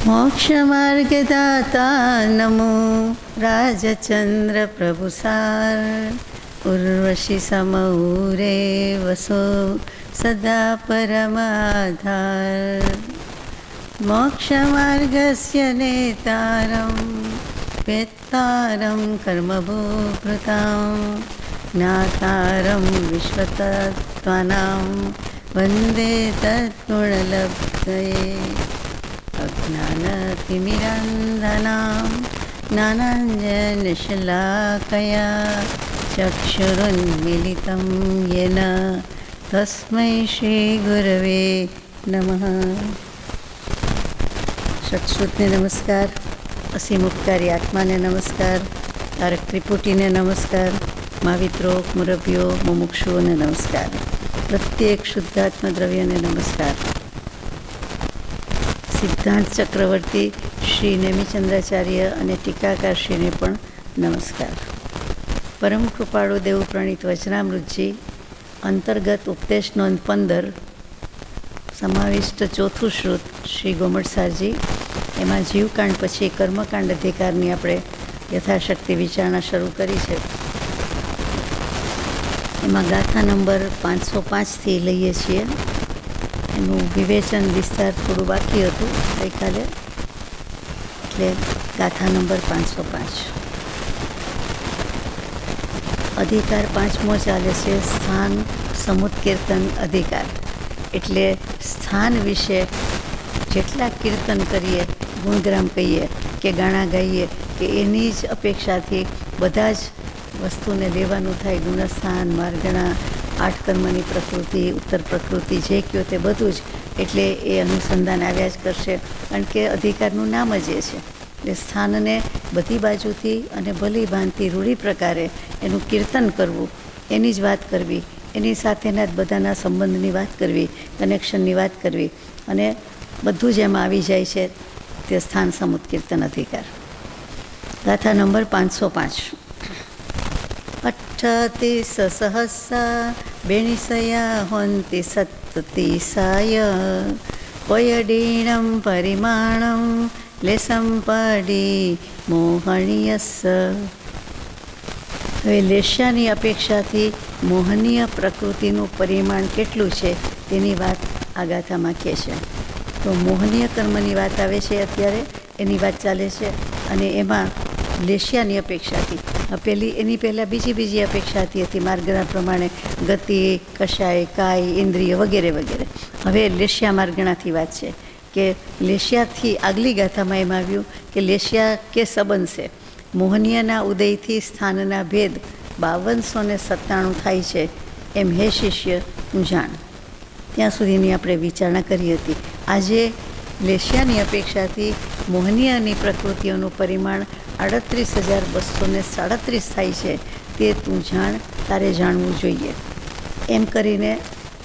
मोक्षमार्गदाता नमो राजचंद्र प्रभुसार उर्वशी समूरे वसो सदा परमाधार मोक्षमार्गस्य नेतारं वेत्तारं कर्मभूभृतां ज्ञातारं विश्वतत्त्वानां वन्दे तत्गुणलब्धये अज्ञानतिमिरान्धनां ज्ञानाञ्जनशलाकया चक्षुरुन्मीलितं येन तस्मै श्रीगुरवे नमः। सत्श्रुतने नमस्कार, असीमुपकारी आत्माने नमस्कार, तारक त्रिपुटीने नमस्कार, महाविત્રો मुरब्यो मुमुक्षुओने नमस्कार, प्रत्येक शुद्धात्मा द्रव्यने नमस्कार। सिद्धांत चक्रवर्ती श्री नेमिचंद्राचार्य અને ટીકાકારશ્રીને પણ નમસ્કાર। પરમ કૃપાળુ દેવ પ્રણીત વચનામૃતજી અંતર્ગત ઉપદેશ નોંધ 15 સમાવિષ્ટ ચોથું શ્રુત શ્રી ગોમટસારજી, એમાં જીવકાંડ પછી કર્મકાંડ અધિકારની આપણે યથાશક્તિ વિચારણા શરૂ કરી છે। એમાં ગાથા નંબર 505થી લઈએ છીએ। એનું વિવેચન વિસ્તાર થોડું બાકી હતું ગઈકાલે, એટલે ગાથા નંબર 505। અધિકાર 5મો ચાલે છે, સ્થાન સમુત્કીર્તન અધિકાર। એટલે સ્થાન વિશે જેટલા કીર્તન કરીએ, ગુણગ્રામ કહીએ કે ગાણા ગાઈએ કે એની જ અપેક્ષાથી બધા જ વસ્તુને લેવાનું થાય। ગુણસ્થાન, માર્ગણા, 8 કર્મની પ્રકૃતિ, ઉત્તર પ્રકૃતિ, જે કહો તે બધું જ, એટલે એ અનુસંધાન આવ્યા જ કરશે, કારણ કે અધિકારનું નામ જ એ છે। એટલે સ્થાનને બધી બાજુથી અને ભલી ભાંતિ રૂઢી પ્રકારે એનું કીર્તન કરવું, એની જ વાત કરવી, એની સાથેના જ બધાના સંબંધની વાત કરવી, કનેક્શનની વાત કરવી, અને બધું જ એમાં આવી જાય છે તે સ્થાન સમુત્કીર્તન અધિકાર। ગાથા નંબર 505। અઠ્ઠતિ સહસ્સા બેણિસયા હોંતિ સત્તિસાય કોયડીણમ પરિમાણમ લેસમ પડી મોહણીયસ। હવે લેશ્યાની અપેક્ષાથી મોહનીય પ્રકૃતિનું પરિમાણ કેટલું છે તેની વાત આ ગાથામાં કહે છે। તો મોહનીય કર્મની વાત આવે છે અત્યારે, એની વાત ચાલે છે, અને એમાં લેશ્યાની અપેક્ષાથી એની પહેલાં બીજી અપેક્ષાથી હતી, માર્ગના પ્રમાણે ગતિ, કશાય, કાય, ઇન્દ્રિય વગેરે વગેરે। હવે લેશ્યા માર્ગણાથી વાત છે કે લેશ્યાથી આગલી ગાથામાં એમ આવ્યું કે લેશ્યા કે સંબંધ છે, મોહનીયના ઉદયથી સ્થાનના ભેદ 5297 થાય છે, એમ હે શિષ્ય તું જાણ। ત્યાં સુધીની આપણે વિચારણા કરી હતી। આજે લેશ્યાની અપેક્ષાથી મોહનીયની પ્રકૃતિઓનું પરિમાણ 38,237 થાય છે, તે તું જાણ, તારે જાણવું જોઈએ, એમ કરીને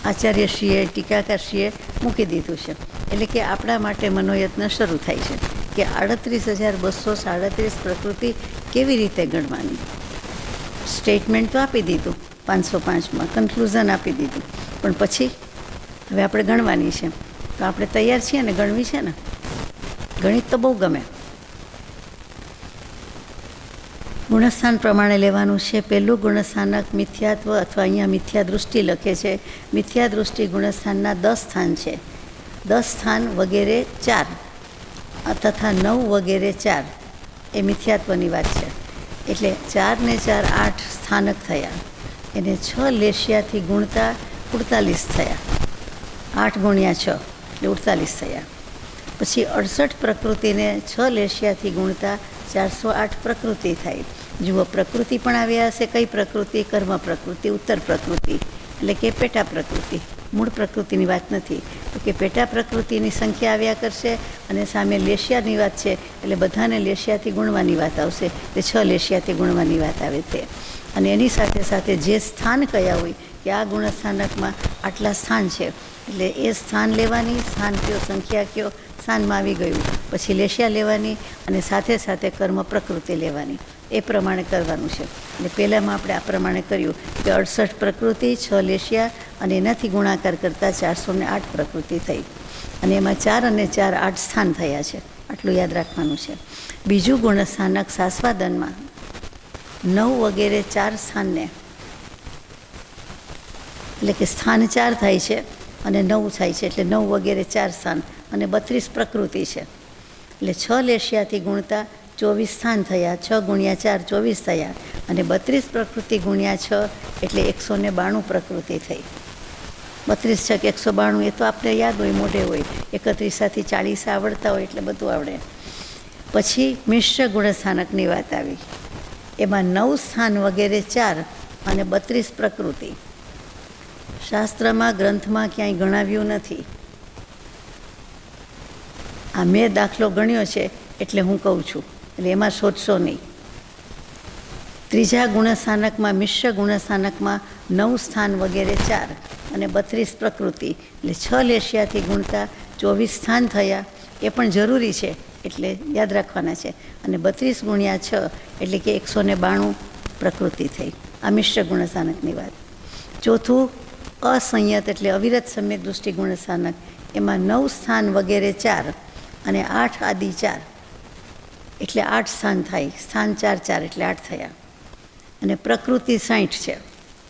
આચાર્યશ્રીએ, ટીકાકારશ્રીએ મૂકી દીધું છે। એટલે કે આપણા માટે મનોયત્ન શરૂ થાય છે કે 38,237 પ્રકૃતિ કેવી રીતે ગણવાની। સ્ટેટમેન્ટ તો આપી દીધું 505માં, કન્ક્લુઝન આપી દીધું, પણ પછી હવે આપણે ગણવાની છે। તો આપણે તૈયાર છીએ ને, ગણવી છે ને? ગણિત તો બહુ ગમે। ગુણસ્થાન પ્રમાણે લેવાનું છે। પહેલું ગુણસ્થાનક મિથ્યાત્વ અથવા અહીંયા મિથ્યા દૃષ્ટિ લખે છે। મિથ્યા દૃષ્ટિ ગુણસ્થાનના 10 સ્થાન છે। 10 સ્થાન વગેરે 4 તથા 9 વગેરે 4 એ મિથ્યાત્વની વાત છે। એટલે 4 ને 4 8 સ્થાનક થયા, એને 6 લેશ્યાથી ગુણતા 48 થયા। 8 ગુણ્યા 6 એટલે 48 થયા। પછી 68 પ્રકૃતિને 6 લેશ્યાથી ગુણતા 408 પ્રકૃતિ થાય। જુઓ, પ્રકૃતિ પણ આવ્યા હશે, કઈ પ્રકૃતિ? કર્મ પ્રકૃતિ, ઉત્તર પ્રકૃતિ, એટલે કે પેટા પ્રકૃતિ, મૂળ પ્રકૃતિની વાત નથી। તો કે પેટા પ્રકૃતિની સંખ્યા આવ્યા કરશે, અને સામે લેશ્યાની વાત છે, એટલે બધાને લેશ્યાથી ગુણવાની વાત આવશે, એટલે 6 લેશ્યાથી ગુણવાની વાત આવે તે। અને એની સાથે સાથે જે સ્થાન કયા હોય કે આ ગુણસ્થાનકમાં આટલા સ્થાન છે, એટલે એ સ્થાન લેવાની, સ્થાન કયો, સંખ્યા કયો, સ્થાનમાં આવી ગયું પછી લેશ્યા લેવાની, અને સાથે સાથે કર્મ પ્રકૃતિ લેવાની। એ પ્રમાણે કરવાનું છે। એટલે પહેલાંમાં આપણે આ પ્રમાણે કર્યું કે 68 પ્રકૃતિ, 6 લેશ્યા, અને એનાથી ગુણાકાર કરતાં 408 પ્રકૃતિ થઈ, અને એમાં 4 અને 4 8 સ્થાન થયા છે। આટલું યાદ રાખવાનું છે. બીજું ગુણસ્થાનક સાસ્વાદનમાં 9 વગેરે 4 સ્થાનને, એટલે કે સ્થાન 4 થાય છે અને 9 થાય છે, એટલે 9 વગેરે 4 સ્થાન અને 32 પ્રકૃતિ છે. એટલે 6 લેશિયાથી ગુણતા 24 સ્થાન થયા, 6 ગુણ્યા 4 24 થયા, અને 32 પ્રકૃતિ ગુણ્યા 6 એટલે 192 પ્રકૃતિ થઈ. 32 છક 192, એ તો આપણે યાદ હોય, મોઢે હોય. 31થી 40 આવડતા હોય એટલે બધું આવડે. પછી મિશ્ર ગુણસ્થાનકની વાત આવી. એમાં 9 સ્થાન વગેરે 4 અને 32 પ્રકૃતિ. શાસ્ત્રમાં, ગ્રંથમાં ક્યાંય ગણાવ્યું નથી. આ મેં દાખલો ગણ્યો છે એટલે હું કહું છું, એટલે એમાં શોધશો નહીં. ત્રીજા ગુણસ્થાનકમાં, મિશ્ર ગુણસ્થાનકમાં 9 સ્થાન વગેરે 4 અને 32 પ્રકૃતિ, એટલે 6 લેશિયાથી ગુણતા 24 સ્થાન થયા. એ પણ જરૂરી છે, એટલે યાદ રાખવાના છે. અને 32 ગુણ્યા 6 એટલે કે 192 પ્રકૃતિ થઈ. આ મિશ્ર ગુણસ્થાનકની વાત. ચોથું અસંયત એટલે અવિરત સમ્યક દૃષ્ટિ ગુણસ્થાનક. એમાં 9 સ્થાન વગેરે 4 અને 8 આદિ 4 એટલે 8 સ્થાન થાય. સ્થાન 4 4 એટલે 8 થયા. અને પ્રકૃતિ 60 છે,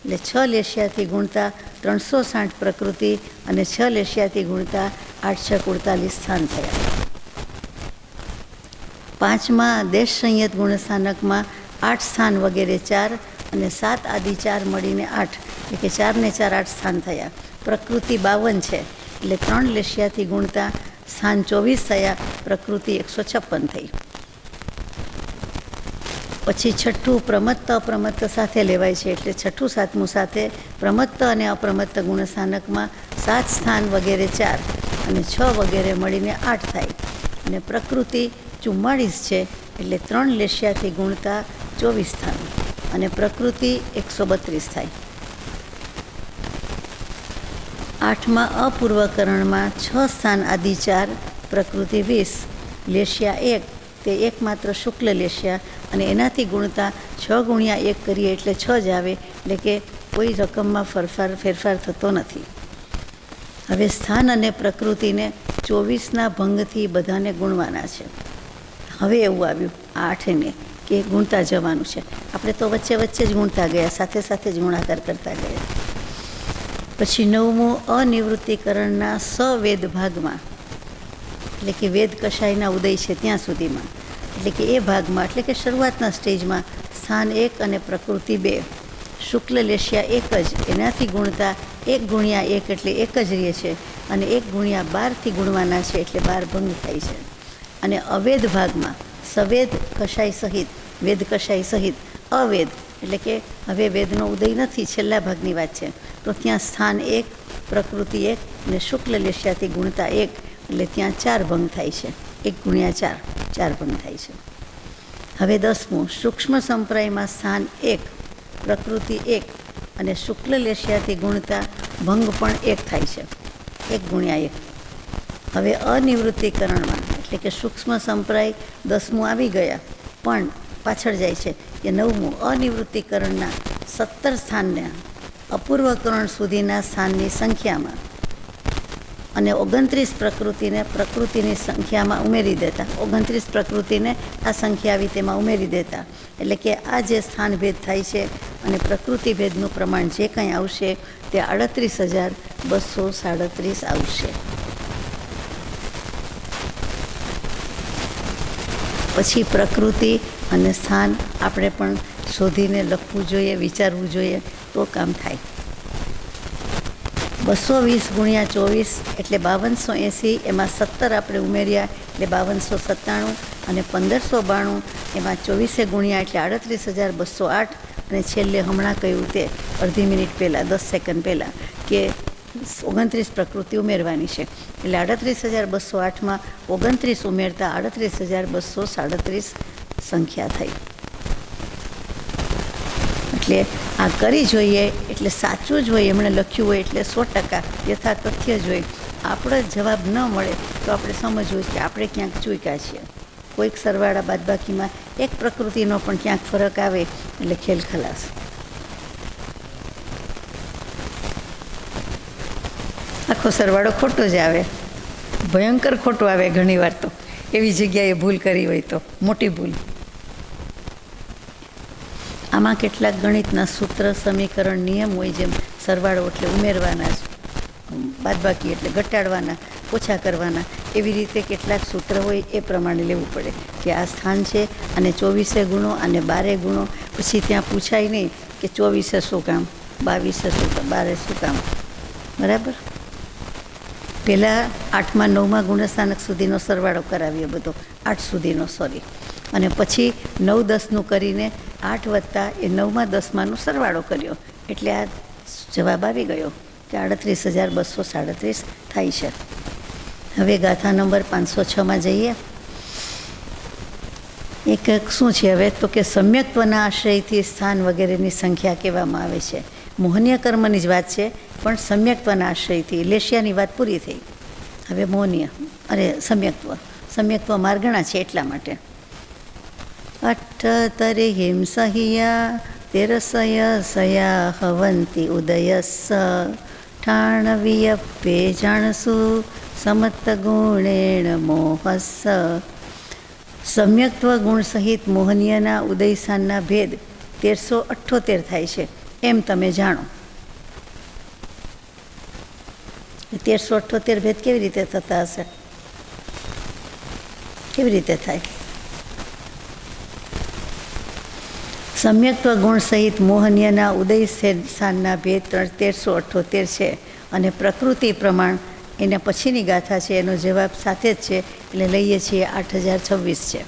એટલે 6 લેશિયાથી ગુણતા 360 પ્રકૃતિ અને 6 લેશિયાથી ગુણતા 8 6 48 સ્થાન થયા. પાંચમા દેશ સંયત ગુણસ્થાનકમાં 8 સ્થાન વગેરે 4 અને 7 આદિ 4 મળીને 8, એટલે કે 4 ને 4 8 સ્થાન થયા. પ્રકૃતિ 52 છે, એટલે 3 લેશિયાથી ગુણતા સ્થાન 24 થયા, પ્રકૃતિ 156 થઈ. પછી છઠ્ઠું પ્રમત્ત અપ્રમત્ત સાથે લેવાય છે, એટલે છઠ્ઠું સાતમું સાથે પ્રમત્ત અને અપ્રમત્ત ગુણસ્થાનકમાં 7 સ્થાન વગેરે 4 અને 6 વગેરે મળીને 8 થાય. અને પ્રકૃતિ 44 છે, એટલે 3 લેશિયાથી ગુણતા 24 સ્થાન અને પ્રકૃતિ 132 થાય. આઠમા અપૂર્વકરણમાં 6 સ્થાન આદિ 4, પ્રકૃતિ 20, લેશિયા 1 તે એકમાત્ર શુક્લ લેશિયા, અને એનાથી ગુણતા 6 ગુણ્યા 1 કરીએ એટલે 6 જ આવે, એટલે કે કોઈ રકમમાં ફેરફાર થતો નથી. હવે સ્થાન અને પ્રકૃતિને 24ના ભંગથી બધાને ગુણવાના છે. હવે એવું આવ્યું આ 8ને કે ગુણતા જવાનું છે. આપણે તો વચ્ચે વચ્ચે જ ગુણતા ગયા, સાથે સાથે જ ગુણાકાર કરતા ગયા. પછી 9મું અનિવૃત્તિકરણના સવેદ ભાગમાં, એટલે કે વેદ કશાયના ઉદય છે ત્યાં સુધીમાં, એટલે કે એ ભાગમાં, એટલે કે શરૂઆતના સ્ટેજમાં સ્થાન 1 અને પ્રકૃતિ 2, શુક્લ લેશિયા 1 જ, એનાથી ગુણતા 1 ગુણ્યા 1 એટલે 1 જ રહે છે, અને 1 ગુણ્યા 12થી ગુણવાના છે, એટલે 12 ભંગ થાય છે. અને અવેદ ભાગમાં સવેદ કશાય સહિત, વેદ કશાય સહિત અવેદ, એટલે કે હવે વેદનો ઉદય નથી, છેલ્લા ભાગની વાત છે, તો ત્યાં સ્થાન 1, પ્રકૃતિ 1 અને શુક્લ લેશિયાથી ગુણતા 1, એટલે ત્યાં 4 ભંગ થાય છે. 1 ગુણ્યા 4 4 ભંગ થાય છે. હવે 10મું સૂક્ષ્મ સંપ્રાયમાં સ્થાન 1, પ્રકૃતિ 1 અને શુક્લ લેશિયાથી ગુણતા ભંગ પણ 1 થાય છે. 1 ગુણ્યા 1. હવે અનિવૃત્તિકરણમાં, એટલે કે સૂક્ષ્મ સંપ્રાય 10મું આવી ગયા, પણ પાછળ જાય છે કે 9મું અનિવૃત્તિકરણના 17 સ્થાનને અપૂર્વકરણ સુધીના સ્થાનની સંખ્યામાં અને 29 પ્રકૃતિને પ્રકૃતિની સંખ્યામાં ઉમેરી દેતા, 29 પ્રકૃતિને આ સંખ્યા આવી તેમાં ઉમેરી દેતા, એટલે કે આ જે સ્થાન ભેદ થાય છે અને પ્રકૃતિ ભેદનું પ્રમાણ જે કંઈ આવશે તે 38,237 આવશે. પછી પ્રકૃતિ અને સ્થાન આપણે પણ શોધીને લખવું જોઈએ, વિચારવું જોઈએ, તો કામ થાય. 220 ગુણ્યા 24 એટલે 5280, એમાં 17 આપણે ઉમેર્યા એટલે 5297, અને 1592 એમાં 24 ગુણ્યા એટલે 38,208, અને છેલ્લે હમણાં કહ્યું તે અડધી મિનિટ પહેલાં, 10 સેકન્ડ પહેલાં, કે 29 પ્રકૃતિ ઉમેરવાની છે, એટલે 38,208માં 29 ઉમેરતા 38,237 સંખ્યા થઈ. એટલે આ કરી જોઈએ, એટલે સાચું જ હોય, એમણે લખ્યું હોય એટલે 100% યથાર્થ તથ્ય જ હોય. આપણો જવાબ ન મળે તો આપણે સમજવું કે આપણે ક્યાંક ચૂક્યા છીએ. કોઈક સરવાળા બાદબાકીમાં એક પ્રકૃતિનો પણ ક્યાંક ફરક આવે એટલે ખેલ ખલાસ. આખો સરવાળો ખોટો જ આવે, ભયંકર ખોટો આવે ઘણીવાર તો, એવી જગ્યાએ ભૂલ કરી હોય તો મોટી ભૂલ. આમાં કેટલાક ગણિતના સૂત્ર, સમીકરણ, નિયમ હોય, જેમ સરવાળો એટલે ઉમેરવાના જ, બાદબાકી એટલે ઘટાડવાના, ઓછા કરવાના, એવી રીતે કેટલાક સૂત્ર હોય એ પ્રમાણે લેવું પડે કે આ સ્થાન છે અને 24 ગુણો અને 12 ગુણો. પછી ત્યાં પૂછાય નહીં કે 24 શું કામ, 22 શું કામ, 12 શું કામ. બરાબર. પહેલાં 8મા 9મા ગુણસ્થાનક સુધીનો સરવાળો કરાવીએ, બધો 8 સુધીનો, સોરી, અને પછી 9 10નું કરીને 8 વત્તા એ 9મા 10માનો સરવાળો કર્યો, એટલે આ જવાબ આવી ગયો કે 38,237 થાય છે. હવે ગાથા નંબર 506માં જઈએ. એક શું છે હવે તો કે સમ્યક્ત્વના આશ્રયથી સ્થાન વગેરેની સંખ્યા કહેવામાં આવે છે. મોહનીય કર્મની જ વાત છે, પણ સમ્યક્ત્વના આશ્રયથી. લેશિયાની વાત પૂરી થઈ. હવે મોહનીય સમ્યક્ત્વ માર્ગણા છે એટલા માટે. 8 સહિયા 13 સયા હવંતી ઉદયસ ઠાણવિયપ્પે જાણસુ સમત્ત ગુણેણ મોહસ. સમ્યક્ત્વ ગુણ સહિત મોહનીયના ઉદયસ્થાનના ભેદ 1378 થાય છે એમ તમે જાણો. 1378 ભેદ કેવી રીતે થતા હશે? કેવી રીતે થાય? સમ્યક્ત્વ ગુણ સહિત મોહનીયના ઉદય સ્થાનના ભેદ 1378 છે અને પ્રકૃતિ પ્રમાણ એના પછીની ગાથા છે, એનો જવાબ સાથે જ છે, એટલે લઈએ છીએ 8026 છે.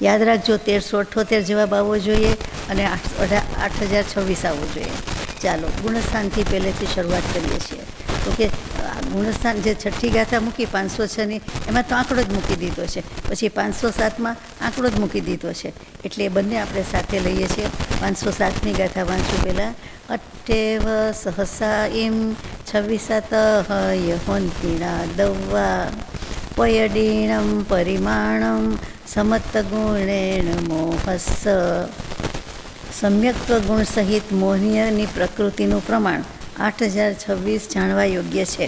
યાદ રાખજો, 1378 જવાબ આવવો જોઈએ અને 8026 આવવો જોઈએ. ચાલો ગુણસ્થાનથી પહેલેથી શરૂઆત કરીએ છીએ. તો કે ગુણસ્થાન જે છઠ્ઠી ગાથા મૂકી 506ની, એમાં તો આંકડો જ મૂકી દીધો છે. પછી 507માં આંકડો જ મૂકી દીધો છે, એટલે એ બંને આપણે સાથે લઈએ છીએ. 507ની ગાથા વાંચું પહેલાં. 8 સહસા ઇમ 26 યહોંતિણા દવ્વા પયડીણમ પરિમાણમ સમત્ત ગુણેણ મોહસ. સમ્યક્ત્વ ગુણ સહિત મોહનીયની પ્રકૃતિનું પ્રમાણ 8026 જાણવા યોગ્ય છે.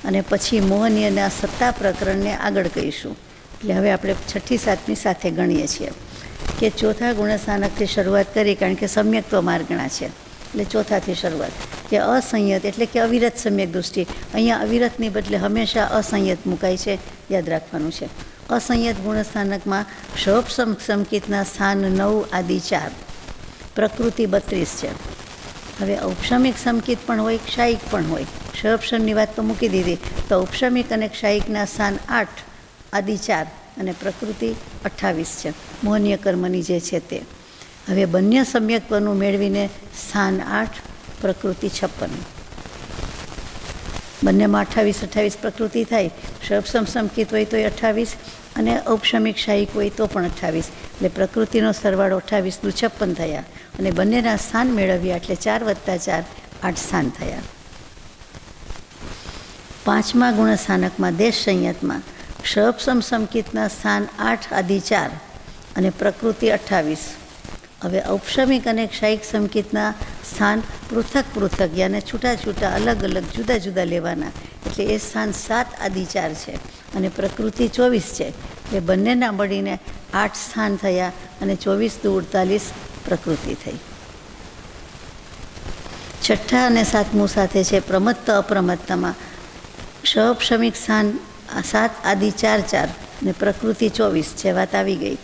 અને પછી મોહનીયના સત્તા પ્રકરણને આગળ કહીશું. એટલે હવે આપણે 6ઠી 7મી સાથે ગણીએ છીએ કે ચોથા ગુણસ્થાનકથી શરૂઆત કરી, કારણ કે સમ્યક્ત્વ માર્ગણા છે, એટલે ચોથાથી શરૂઆત. કે અસંયત એટલે કે અવિરત સમ્યક દૃષ્ટિ. અહીંયા અવિરતની બદલે હંમેશા અસંયત મુકાય છે, યાદ રાખવાનું છે. અસંયત ગુણસ્થાનકમાં ષોપ સંકિતના સ્થાન 9 આદિ 4, પ્રકૃતિ 32 છે. હવે ઔપશમિક સંકિત પણ હોય, ક્ષાયિક પણ હોય. ષોપશમની વાત તો મૂકી દીધી, તો ઔપશમિક અને ક્ષાયિકના સ્થાન 8 આદિ 4 અને પ્રકૃતિ 28 છે, મોહનીય કર્મની જે છે તે. હવે બંને સમ્યક્ત્વનું મેળવીને સ્થાન 8, પ્રકૃતિ 56. બંનેમાં 28 પ્રકૃતિ થાય. ષોપસમ સંકિત હોય તો 28 અને ઔપશમિક ક્ષાયિક હોય તો પણ 28, એટલે પ્રકૃતિનો સરવાળો 28 × 56 થયા. અને બંનેના સ્થાન મેળવ્યા એટલે 4 + 4 8 સ્થાન થયા. 5મા ગુણસ્થાનકમાં દેશ સંયતમાં ષોપસમ સંકિતના સ્થાન 8 આદિ 4 અને પ્રકૃતિ 28. હવે ઔપશમિક અને ક્ષાયિક સંકિતના સ્થાન પૃથક યાને છૂટા અલગ જુદા જુદા લેવાના, એટલે એ સ્થાન 7 આદિ 4 છે અને પ્રકૃતિ 24 છે. એ બંનેના મળીને 8 સ્થાન થયા અને 24 × 48 પ્રકૃતિ થઈ. છઠ્ઠા અને 7મું સાથે છે પ્રમત્ત અપ્રમત્તમાં ષોપશમિક સ્થાન 7 આદિ 4 4 અને પ્રકૃતિ 24 છે, વાત આવી ગઈ.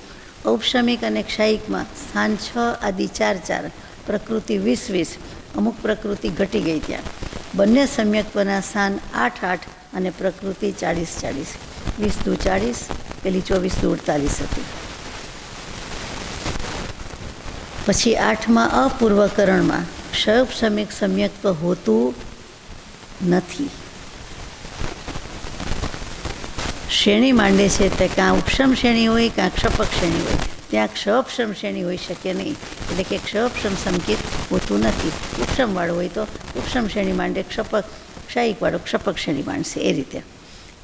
ઔપશમિક અને ક્ષાયિકમાં સ્થાન 6 આદિ 4 4, પ્રકૃતિ 20 અમુક પ્રકૃતિ ઘટી ગઈ ત્યાં. બંને સમ્યક્ત્વના સ્થાન 8 8 અને પ્રકૃતિ 40 20 × 40, પેલી 24 × 48 હતી. પછી 8મા અપૂર્વકરણમાં ષોપશમિક સમ્યક્ત્વ હોતું નથી. શ્રેણી માંડે છે તે કાં ઉપશમ શ્રેણી હોય કાં ક્ષપક શ્રેણી હોય, ત્યાં ક્ષોપશમ શ્રેણી હોઈ શકે નહીં, એટલે કે ક્ષોપશમ સંકિત હોતું નથી. ઉપશમવાળો હોય તો ઉપશમ શ્રેણી માંડે, ક્ષાયિકવાળો ક્ષપક શ્રેણી માંડશે, એ રીતે.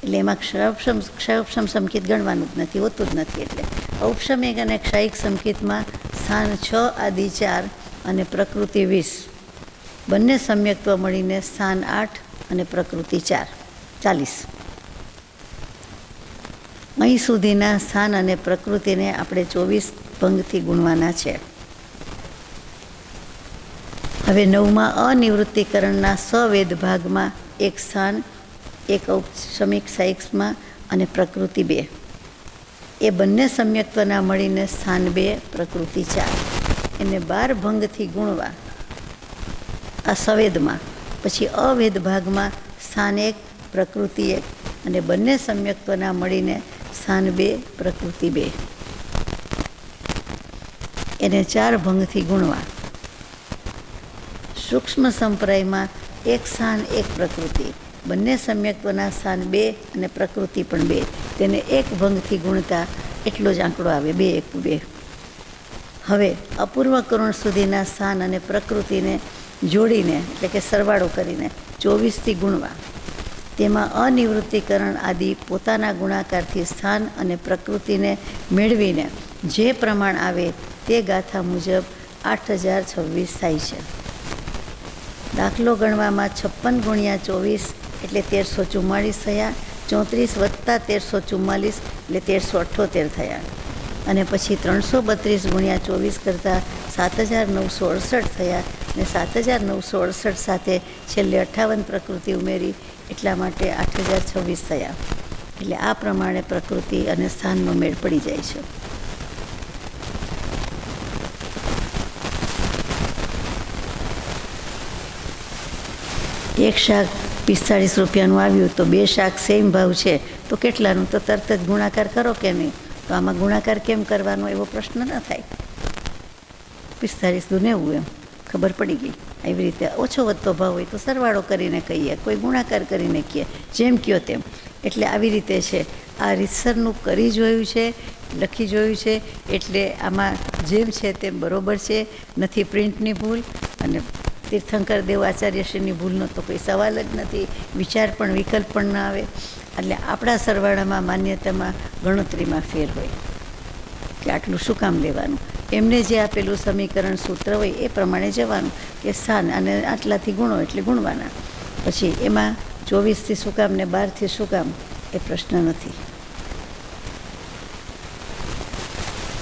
એટલે એમાં ક્ષોપશમ સંકિત ગણવાનું જ નથી, હોતું જ નથી. એટલે ઔપશમિક અને ક્ષાયિક સંકિતમાં સ્થાન 6 આદિ 4 અને પ્રકૃતિ 20, બંને સમ્યક્ત્વ મળીને સ્થાન 8 અને પ્રકૃતિ 40. અહીં સુધીના સ્થાન અને પ્રકૃતિને આપણે 24 ભંગથી ગુણવાના છે. હવે 9મા અનિવૃત્તિકરણના સવેદ ભાગમાં એક સ્થાન, એક ઔપશમિક સાયક્સમાં અને પ્રકૃતિ 2. એ બંને સમ્યક્ત્વના મળીને સ્થાન 2, પ્રકૃતિ 4. એને 12 ભંગથી ગુણવા આ સવેદમાં. પછી અવેદ ભાગમાં સ્થાન 1, પ્રકૃતિ 1 અને બંને સમ્યક્ત્વના મળીને સ્થાન 2, પ્રકૃતિ 2. એને 4 ભંગથી ગુણવા. સૂક્ષ્મ સંપ્રાયમાં એક સ્થાન, એક પ્રકૃતિ, બંને સમ્યક્ત્વના સ્થાન 2 અને પ્રકૃતિ પણ 2. તેને 1 ભંગથી ગુણતા એટલો જ આંકડો આવે, 2 × 1 = 2. હવે અપૂર્વ કરુણ સુધીના સ્થાન અને પ્રકૃતિને જોડીને એટલે કે સરવાળો કરીને 24થી ગુણવા. તેમાં અનિવૃત્તિકરણ આદિ પોતાના ગુણાકારથી સ્થાન અને પ્રકૃતિને મેળવીને જે પ્રમાણ આવે તે ગાથા મુજબ 8026 થાય છે. દાખલો ગણવામાં 56 × 24 એટલે 1344 થયા. 34 + 1344 એટલે 1378 થયા. અને પછી 332 × 24 કરતાં 7968 થયા. અને 7968 સાથે છેલ્લે 58 પ્રકૃતિ ઉમેરી એટલા માટે 8026 થયા. એટલે આ પ્રમાણે પ્રકૃતિ અને સ્થાનનો મેળ પડી જાય છે. એક શાક 45 રૂપિયાનું આવ્યું તો 2 શાક સેમ ભાવ છે તો કેટલાનું? તો તરત જ ગુણાકાર કરો કે નહીં? તો આમાં ગુણાકાર કેમ કરવાનો એવો પ્રશ્ન ન થાય. 45 × 90 એમ ખબર પડી ગઈ. એવી રીતે ઓછો વધતો ભાવ હોય તો સરવાળો કરીને કહીએ, કોઈ ગુણાકાર કરીને કહીએ, જેમ કહો તેમ. એટલે આવી રીતે છે. આ રીતસરનું કરી જોયું છે, લખી જોયું છે. એટલે આમાં જેમ છે તેમ બરાબર છે, નથી પ્રિન્ટની ભૂલ અને તીર્થંકર દેવ આચાર્યશ્રીની ભૂલનો તો કોઈ સવાલ જ નથી. વિચાર પણ વિકલ્પ પણ ન આવે. એટલે આપણા સરવાળામાં માન્યતામાં ગણતરીમાં ફેર હોય કે આટલું શું કામ લેવાનું. એમને જે આપેલું સમીકરણ સૂત્ર હોય એ પ્રમાણે જવાનું કે સ્થાન અને આટલાથી ગુણો એટલે ગુણવાના. પછી એમાં 24થી શું કામ ને 12થી શું કામ એ પ્રશ્ન નથી.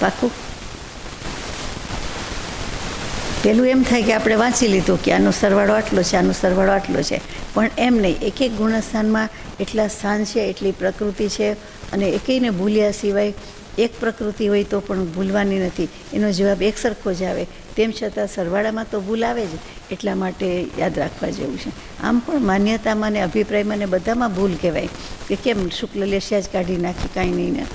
પાકું? પેલું એમ થાય કે આપણે વાંચી લીધું કે આનો સરવાળો આટલો છે, આનો સરવાળો આટલો છે, પણ એમ નહીં. એક એક ગુણસ્થાનમાં એટલા સ્થાન છે, એટલી પ્રકૃતિ છે અને એકેયને ભૂલ્યા સિવાય એક પ્રકૃતિ હોય તો પણ ભૂલવાની નથી. એનો જવાબ એક સરખો જ આવે. તેમ છતાં સરવાળામાં તો ભૂલ આવે જ. એટલા માટે યાદ રાખવા જેવું છે. આમ પણ માન્યતામાં ને અભિપ્રાયમાં ને બધામાં ભૂલ કહેવાય કે કેમ શુક્લ લેશિયા જ કાઢી નાખી, કાંઈ નહીં ને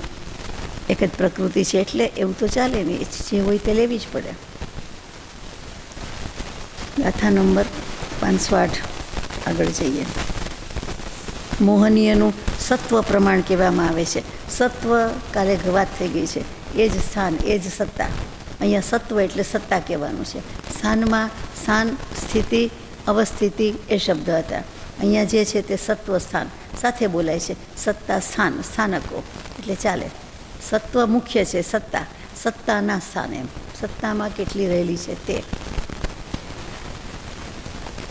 એક જ પ્રકૃતિ છે એટલે એવું તો ચાલે નહીં. જે હોય તે લેવી જ પડે. ગાથા નંબર 508 આગળ જઈએ. મોહનીયનું સત્વ પ્રમાણ કહેવામાં આવે છે. સત્વ કાલે વાત થઈ ગઈ છે. એ જ સ્થાન, એ જ સત્તા. અહીંયા સત્વ એટલે સત્તા કહેવાનું છે. સ્થાનમાં સ્થાન, સ્થિતિ, અવસ્થિતિ એ શબ્દ હતા. અહીંયા જે છે તે સત્વ સ્થાન સાથે બોલાય છે. સત્તા સ્થાન, સ્થાનકો એટલે ચાલે. સત્વ મુખ્ય છે, સત્તા, સત્તાના સ્થાન એમ. સત્તામાં કેટલી રહેલી છે તે.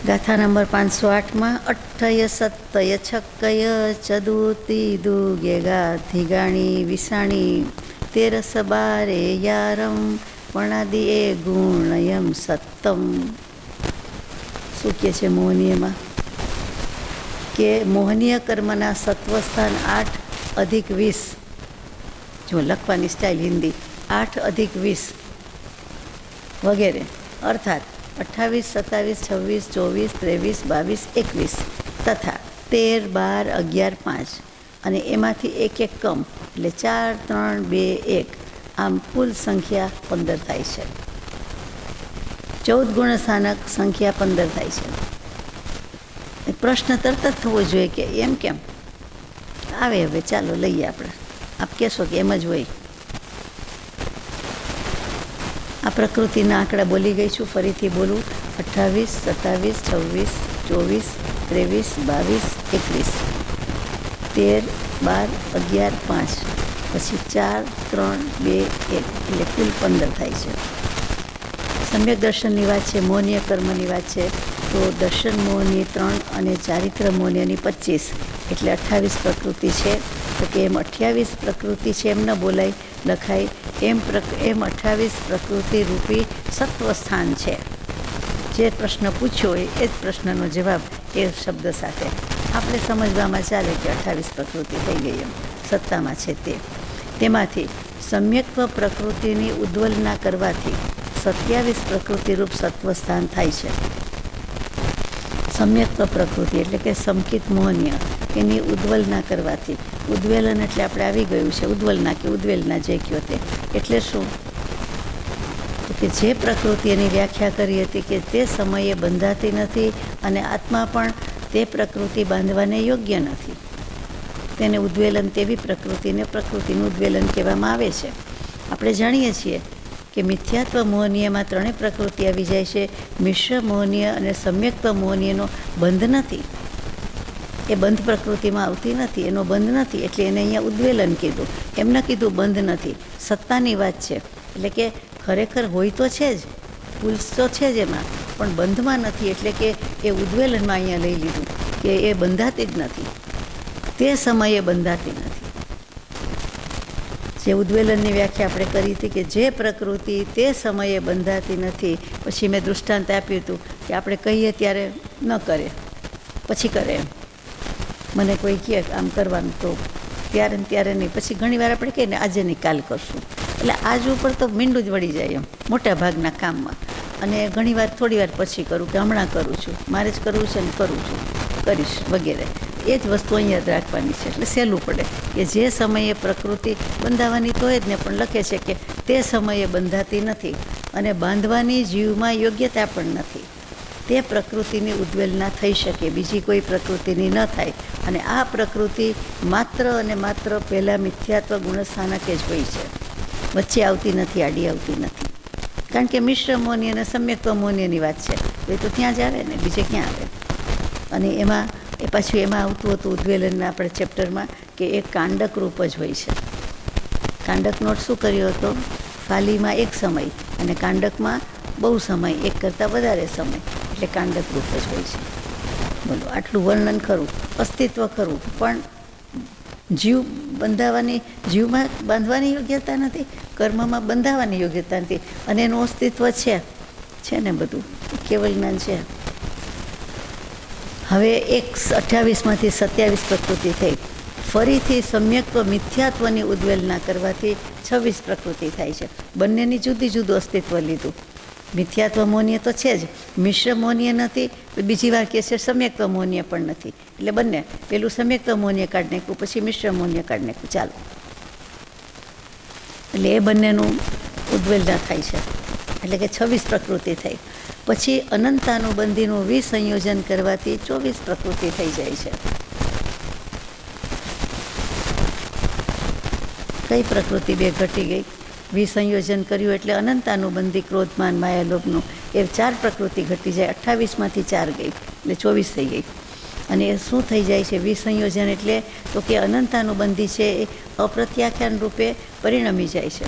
ગાથા નંબર 508માં અઠ્ઠય સત્તય છક્કય ચદુતી દુગે ગાધિગાણી વિસાણી તેરસ બારે યારમ પણાદી એ ગુણયમ સત્તમ. શું કહે છે મોહનીયમાં? કે મોહનીય કર્મના સત્વસ્થાન 8 + 20. જો લખવાની સ્ટાઇલ હિન્દી 8 + 20 વગેરે. અર્થાત 28, 27, 26, 24, 22, 21 તથા 13, 12, 11, 5 અને એમાંથી એક એક કમ એટલે 4, 3, 2, 1 આમ કુલ સંખ્યા 15 થાય છે. 14 ગુણસ્થાનક સંખ્યા 15 થાય છે. પ્રશ્ન તરત જ થવો જોઈએ કે એમ કેમ આવે? હવે ચાલો લઈએ આપણે. આપ કહેશો કે એમ જ હોય. આ પ્રકૃતિના આંકડા બોલી ગઈ છું, ફરીથી બોલું. 28, 27, 26, 24, 23, 22, 13, 12, 11, 5 પછી 4, 3, 2, 1 એટલે કુલ 15 થાય છે. સમ્યક દર્શનની વાત છે, મોહનીય કર્મની વાત છે તો દર્શન મોહની 3 અને ચારિત્ર મોહનીયની 25 એટલે 28 પ્રકૃતિ છે તો કે એમ 28 પ્રકૃતિ છે એમ ન બોલાય, લખાય એમ 28 પ્રકૃતિ રૂપી સત્વસ્થાન છે. જે પ્રશ્ન પૂછ્યો હોય એ જ પ્રશ્નનો જવાબ એ શબ્દ સાથે આપણે સમજવામાં ચાલે કે 28 પ્રકૃતિ થઈ ગઈ એમ સત્તામાં છે તે. તેમાંથી સમ્યક્ત્વ પ્રકૃતિની ઉદ્વલના કરવાથી 27 પ્રકૃતિરૂપ સત્વસ્થાન થાય છે. સમ્યક્ત્વ પ્રકૃતિ એટલે કે સમકિત મોહનીય એની ઉદ્વલના કરવાથી, ઉદ્વેલન એટલે આપણે આવી ગયું છે ઉદ્વલના કે ઉદ્વેલના જે કહો તે, એટલે શું કે જે પ્રકૃતિ એની વ્યાખ્યા કરી હતી કે તે સમયે બંધાતી નથી અને આત્મા પણ તે પ્રકૃતિ બાંધવાને યોગ્ય નથી, તેને ઉદ્વેલન તેવી પ્રકૃતિને પ્રકૃતિનું ઉદ્વેલન કહેવામાં આવે છે. આપણે જાણીએ છીએ કે મિથ્યાત્વ મોહનીયમાં ત્રણેય પ્રકૃતિ આવી જાય છે. મિશ્ર મોહનીય અને સમ્યક્ત્વ મોહનીયનો બંધ નથી, એ બંધ પ્રકૃતિમાં આવતી નથી, એનો બંધ નથી, એટલે એને અહીંયા ઉદ્વેલન કીધું. એમ ન કીધું બંધ નથી, સત્તાની વાત છે. એટલે કે ખરેખર હોય તો છે જ, પુલ્સ તો છે જ એમાં, પણ બંધમાં નથી, એટલે કે એ ઉદ્વેલનમાં અહીંયા લઈ લીધું કે એ બંધાતી જ નથી, તે સમયે બંધાતી નથી. જે ઉદ્વેલનની વ્યાખ્યા આપણે કરી હતી કે જે પ્રકૃતિ તે સમયે બંધાતી નથી, પછી મેં દૃષ્ટાંત આપ્યું હતું કે આપણે કહીએ ત્યારે ન કરે, પછી કરે એમ. મને કોઈ કહે આમ કરવાનું તો ત્યારે ને ત્યારે નહીં, પછી ઘણીવાર આપણે કહીએ ને આજે નહીં કાલ કરશું, એટલે આજ ઉપર તો મીંડું જ વળી જાય એમ મોટા ભાગના કામમાં. અને ઘણીવાર થોડી વાર પછી કરું કે હમણાં કરું છું, મારે જ કરવું છે ને કરું છું, કરીશ વગેરે. એ જ વસ્તુ અહીંયા જ રાખવાની છે, એટલે સહેલું પડે કે જે સમયે પ્રકૃતિ બંધાવાની તો હોય જ ને, પણ લખે છે કે તે સમયે બંધાતી નથી અને બાંધવાની જીવમાં યોગ્યતા પણ નથી, તે પ્રકૃતિની ઉદ્વેલના થઈ શકે, બીજી કોઈ પ્રકૃતિની ન થાય. અને આ પ્રકૃતિ માત્ર અને માત્ર પહેલાં મિથ્યાત્વ ગુણસ્થાનકે જ હોય છે, વચ્ચે આવતી નથી, આડી આવતી નથી. કારણ કે મિશ્ર મોહનીય અને સમ્યક્ત્વ મોહનીયની વાત છે, એ તો ત્યાં જ આવે ને, બીજે ક્યાં આવે. અને એમાં એ પાછું એમાં આવતું હતું ઉદ્વેલનના આપણે ચેપ્ટરમાં કે એ કાંડક રૂપ જ હોય છે. કાંડક નોટ શું કર્યો હતો, ફાલીમાં એક સમય અને કાંડકમાં બહુ સમય, એક કરતાં વધારે સમય, એટલે કાંડક રૂપ જ હોય છે. બોલો, આટલું વર્ણન ખરું, અસ્તિત્વ ખરું, પણ જીવ બંધાવાની, જીવમાં બાંધવાની યોગ્યતા નથી, કર્મમાં બંધાવાની યોગ્યતા નથી, અને એનું અસ્તિત્વ છે ને બધું કેવલ જ્ઞાન છે. હવે 28માંથી 27 પ્રકૃતિ થઈ, ફરીથી સમ્યક્ત્વ મિથ્યાત્વની ઉદ્વેલના કરવાથી 26 પ્રકૃતિ થાય છે. બંનેની જુદી જુદું અસ્તિત્વ લીધું. મિથ્યાત્વ મોહનીય તો છે જ, મિશ્ર મોહનીય નથી, બીજી વાર કહે છે સમ્યક્ત્વ મોહનીય પણ નથી, એટલે બંને પેલું સમ્યક્ત્વ મોહનીય કાઢી નાખ્યું, પછી મિશ્ર મોહનીય કાઢી નાખ્યું, ચાલો. એટલે એ બંનેનું ઉદ્વેલના થાય છે, એટલે કે 26 પ્રકૃતિ થઈ. પછી અનંતાનુબંધીનું વિસંયોજન કરવાથી 24 પ્રકૃતિ થઈ જાય છે. કઈ પ્રકૃતિ બે ઘટી ગઈ? વિસંયોજન કર્યું એટલે અનંતાનુબંધી ક્રોધમાન માયાલોભનું એ 4 પ્રકૃતિ ઘટી જાય, 28માંથી 4 ગઈ એટલે 24 થઈ ગઈ. અને એ શું થઈ જાય છે વિસંયોજન એટલે? તો કે અનંતાનુબંધી છે એ અપ્રત્યાખ્યાન રૂપે પરિણમી જાય છે,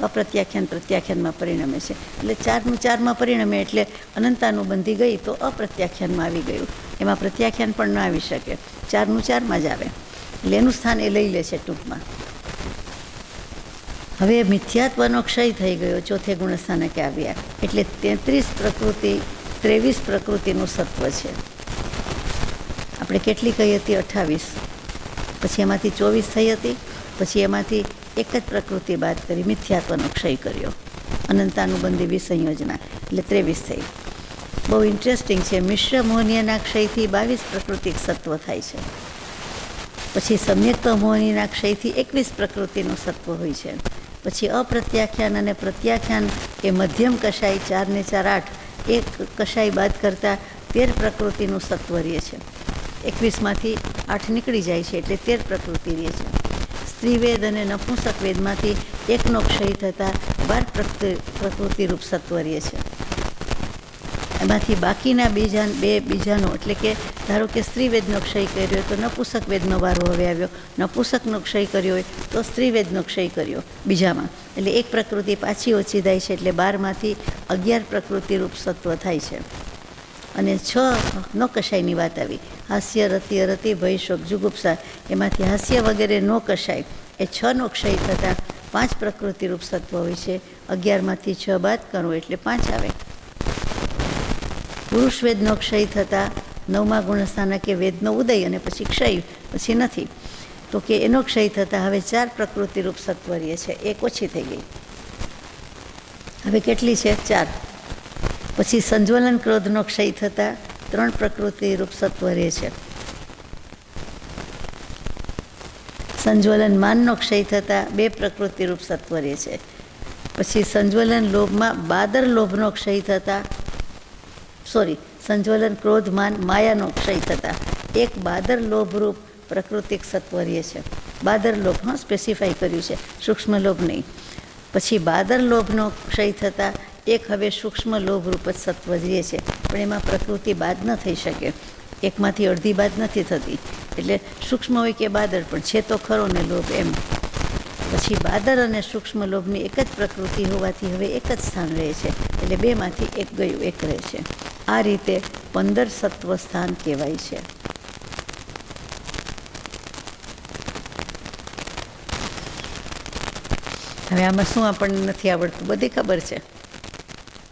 અપ્રત્યાખ્યાન પ્રત્યાખ્યાનમાં પરિણમે છે. એટલે 4નું 4માં પરિણમે એટલે અનંતાનુબંધી ગઈ તો અપ્રત્યાખ્યાનમાં આવી ગયું, એમાં પ્રત્યાખ્યાન પણ ન આવી શકે, 4નું 4માં જ આવે, એટલે એનું સ્થાન એ લઈ લે છે ટૂંકમાં. હવે મિથ્યાત્વનો ક્ષય થઈ ગયો, ચોથે ગુણસ્થાનકે આવ્યા, એટલે 33 પ્રકૃતિ 23 પ્રકૃતિનું સત્વ છે. આપણે કેટલી કહી હતી? 28, પછી એમાંથી 24 થઈ હતી, પછી એમાંથી એક જ પ્રકૃતિ બાદ કરી, મિથ્યાત્વનો ક્ષય કર્યો, અનંતાનુબંધી વિસંયોજના, એટલે 23 થઈ. બહુ ઇન્ટરેસ્ટિંગ છે. મિશ્ર મોહનીયના ક્ષયથી 22 પ્રકૃતિક સત્વ થાય છે. પછી સમ્યક્ત્વ મોહનીના ક્ષયથી 21 પ્રકૃતિનું સત્વ હોય છે. પછી અપ્રત્યાખ્યાન અને પ્રત્યાખ્યાન એ મધ્યમ કશાય 4 ને 4 8, એક કશાય બાદ કરતાં 13 પ્રકૃતિનું સત્વ રહે છે. 21માંથી 8 નીકળી જાય છે એટલે 13 પ્રકૃતિ રહે છે. સ્ત્રીવેદ અને નપુંસક વેદમાંથી એકનો ક્ષય થતાં 12 પ્રકૃતિરૂપ સત્વ રહે છે. એમાંથી બાકીના બીજાનો એટલે કે ધારો કે સ્ત્રીવેદનો ક્ષય કર્યો હોય તો નપુંસક વેદનો વારો હવે આવ્યો, નપુંસકનો ક્ષય કર્યો હોય તો સ્ત્રીવેદનો ક્ષય કર્યો બીજામાં, એટલે એક પ્રકૃતિ પાછી ઓછી થાય છે, એટલે 12માંથી 11 પ્રકૃતિરૂપ સત્વ થાય છે. અને 6 નો કશાયની વાત આવી. હાસ્ય, રતિ, અરતિ, ભય, શોક, જુગુપ્સા, એમાંથી હાસ્ય વગેરે નો કશાય એ 6 નો ક્ષય થતાં 5 પ્રકૃતિરૂપ સત્વ હોય છે. 11માંથી 6 બાદ કરો એટલે 5 આવે. પુરુષ વેદનો ક્ષય થતાં 9મા ગુણસ્થાનક કે વેદનો ઉદય અને પછી ક્ષય પછી નથી, તો કે એનો ક્ષય થતાં હવે 4 પ્રકૃતિરૂપ સત્વ રહે છે, એક ઓછી થઈ ગઈ. હવે કેટલી છે? 4. પછી સંજ્વલન ક્રોધનો ક્ષય થતાં 3 પ્રકૃતિરૂપ સત્વ રહે છે. સંજ્વલન માનનો ક્ષય થતાં 2 પ્રકૃતિરૂપ સત્વ રહે છે. પછી સંજ્વલન લોભમાં બાદર લોભનો ક્ષય થતાં સંજ્વલન ક્રોધ માન માયાનો ક્ષય થતાં 1 બાદર લોભરૂપ પ્રકૃતિક સત્વ રહે છે. બાદર લોભ સ્પેસિફાઈ કર્યું છે, સૂક્ષ્મ લોભ નહીં. પછી બાદર લોભનો ક્ષય થતાં 1 હવે સૂક્ષ્મ લોભરૂપ જ સત્વ રહે છે, પણ એમાં પ્રકૃતિ બાદ ન થઈ શકે, એકમાંથી અડધી બાદ નથી થતી, એટલે સૂક્ષ્મ હોય કે બાદર પણ છે તો ખરો ને લોભ એમ. પછી બાદર અને સૂક્ષ્મ લોભની એક જ પ્રકૃતિ હોવાથી હવે એક જ સ્થાન રહે છે, એટલે 2માંથી 1 ગયું, 1 રહે છે. આ રીતે 15 સત્વ સ્થાન કહેવાય છે. હવે આમાં શું આપણને નથી આવડતું? બધી ખબર છે.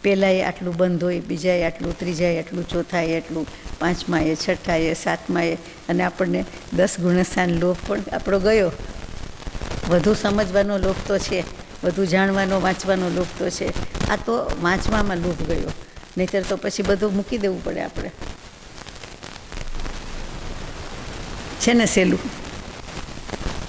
પહેલાંએ આટલું બંધ હોય, બીજાએ આટલું, ત્રીજાએ આટલું, ચોથાએ આટલું, 5માએ, 6ઠાએ, 7માએ, અને આપણને 10 ગુણસ્થાન લોભ પણ આપણો ગયો. વધુ સમજવાનો લોભ તો છે, વધુ જાણવાનો વાંચવાનો લોભ તો છે. આ તો વાંચવામાં લોભ ગયો, નહીંતર તો પછી બધું મૂકી દેવું પડે આપણે. છે ને સહેલું?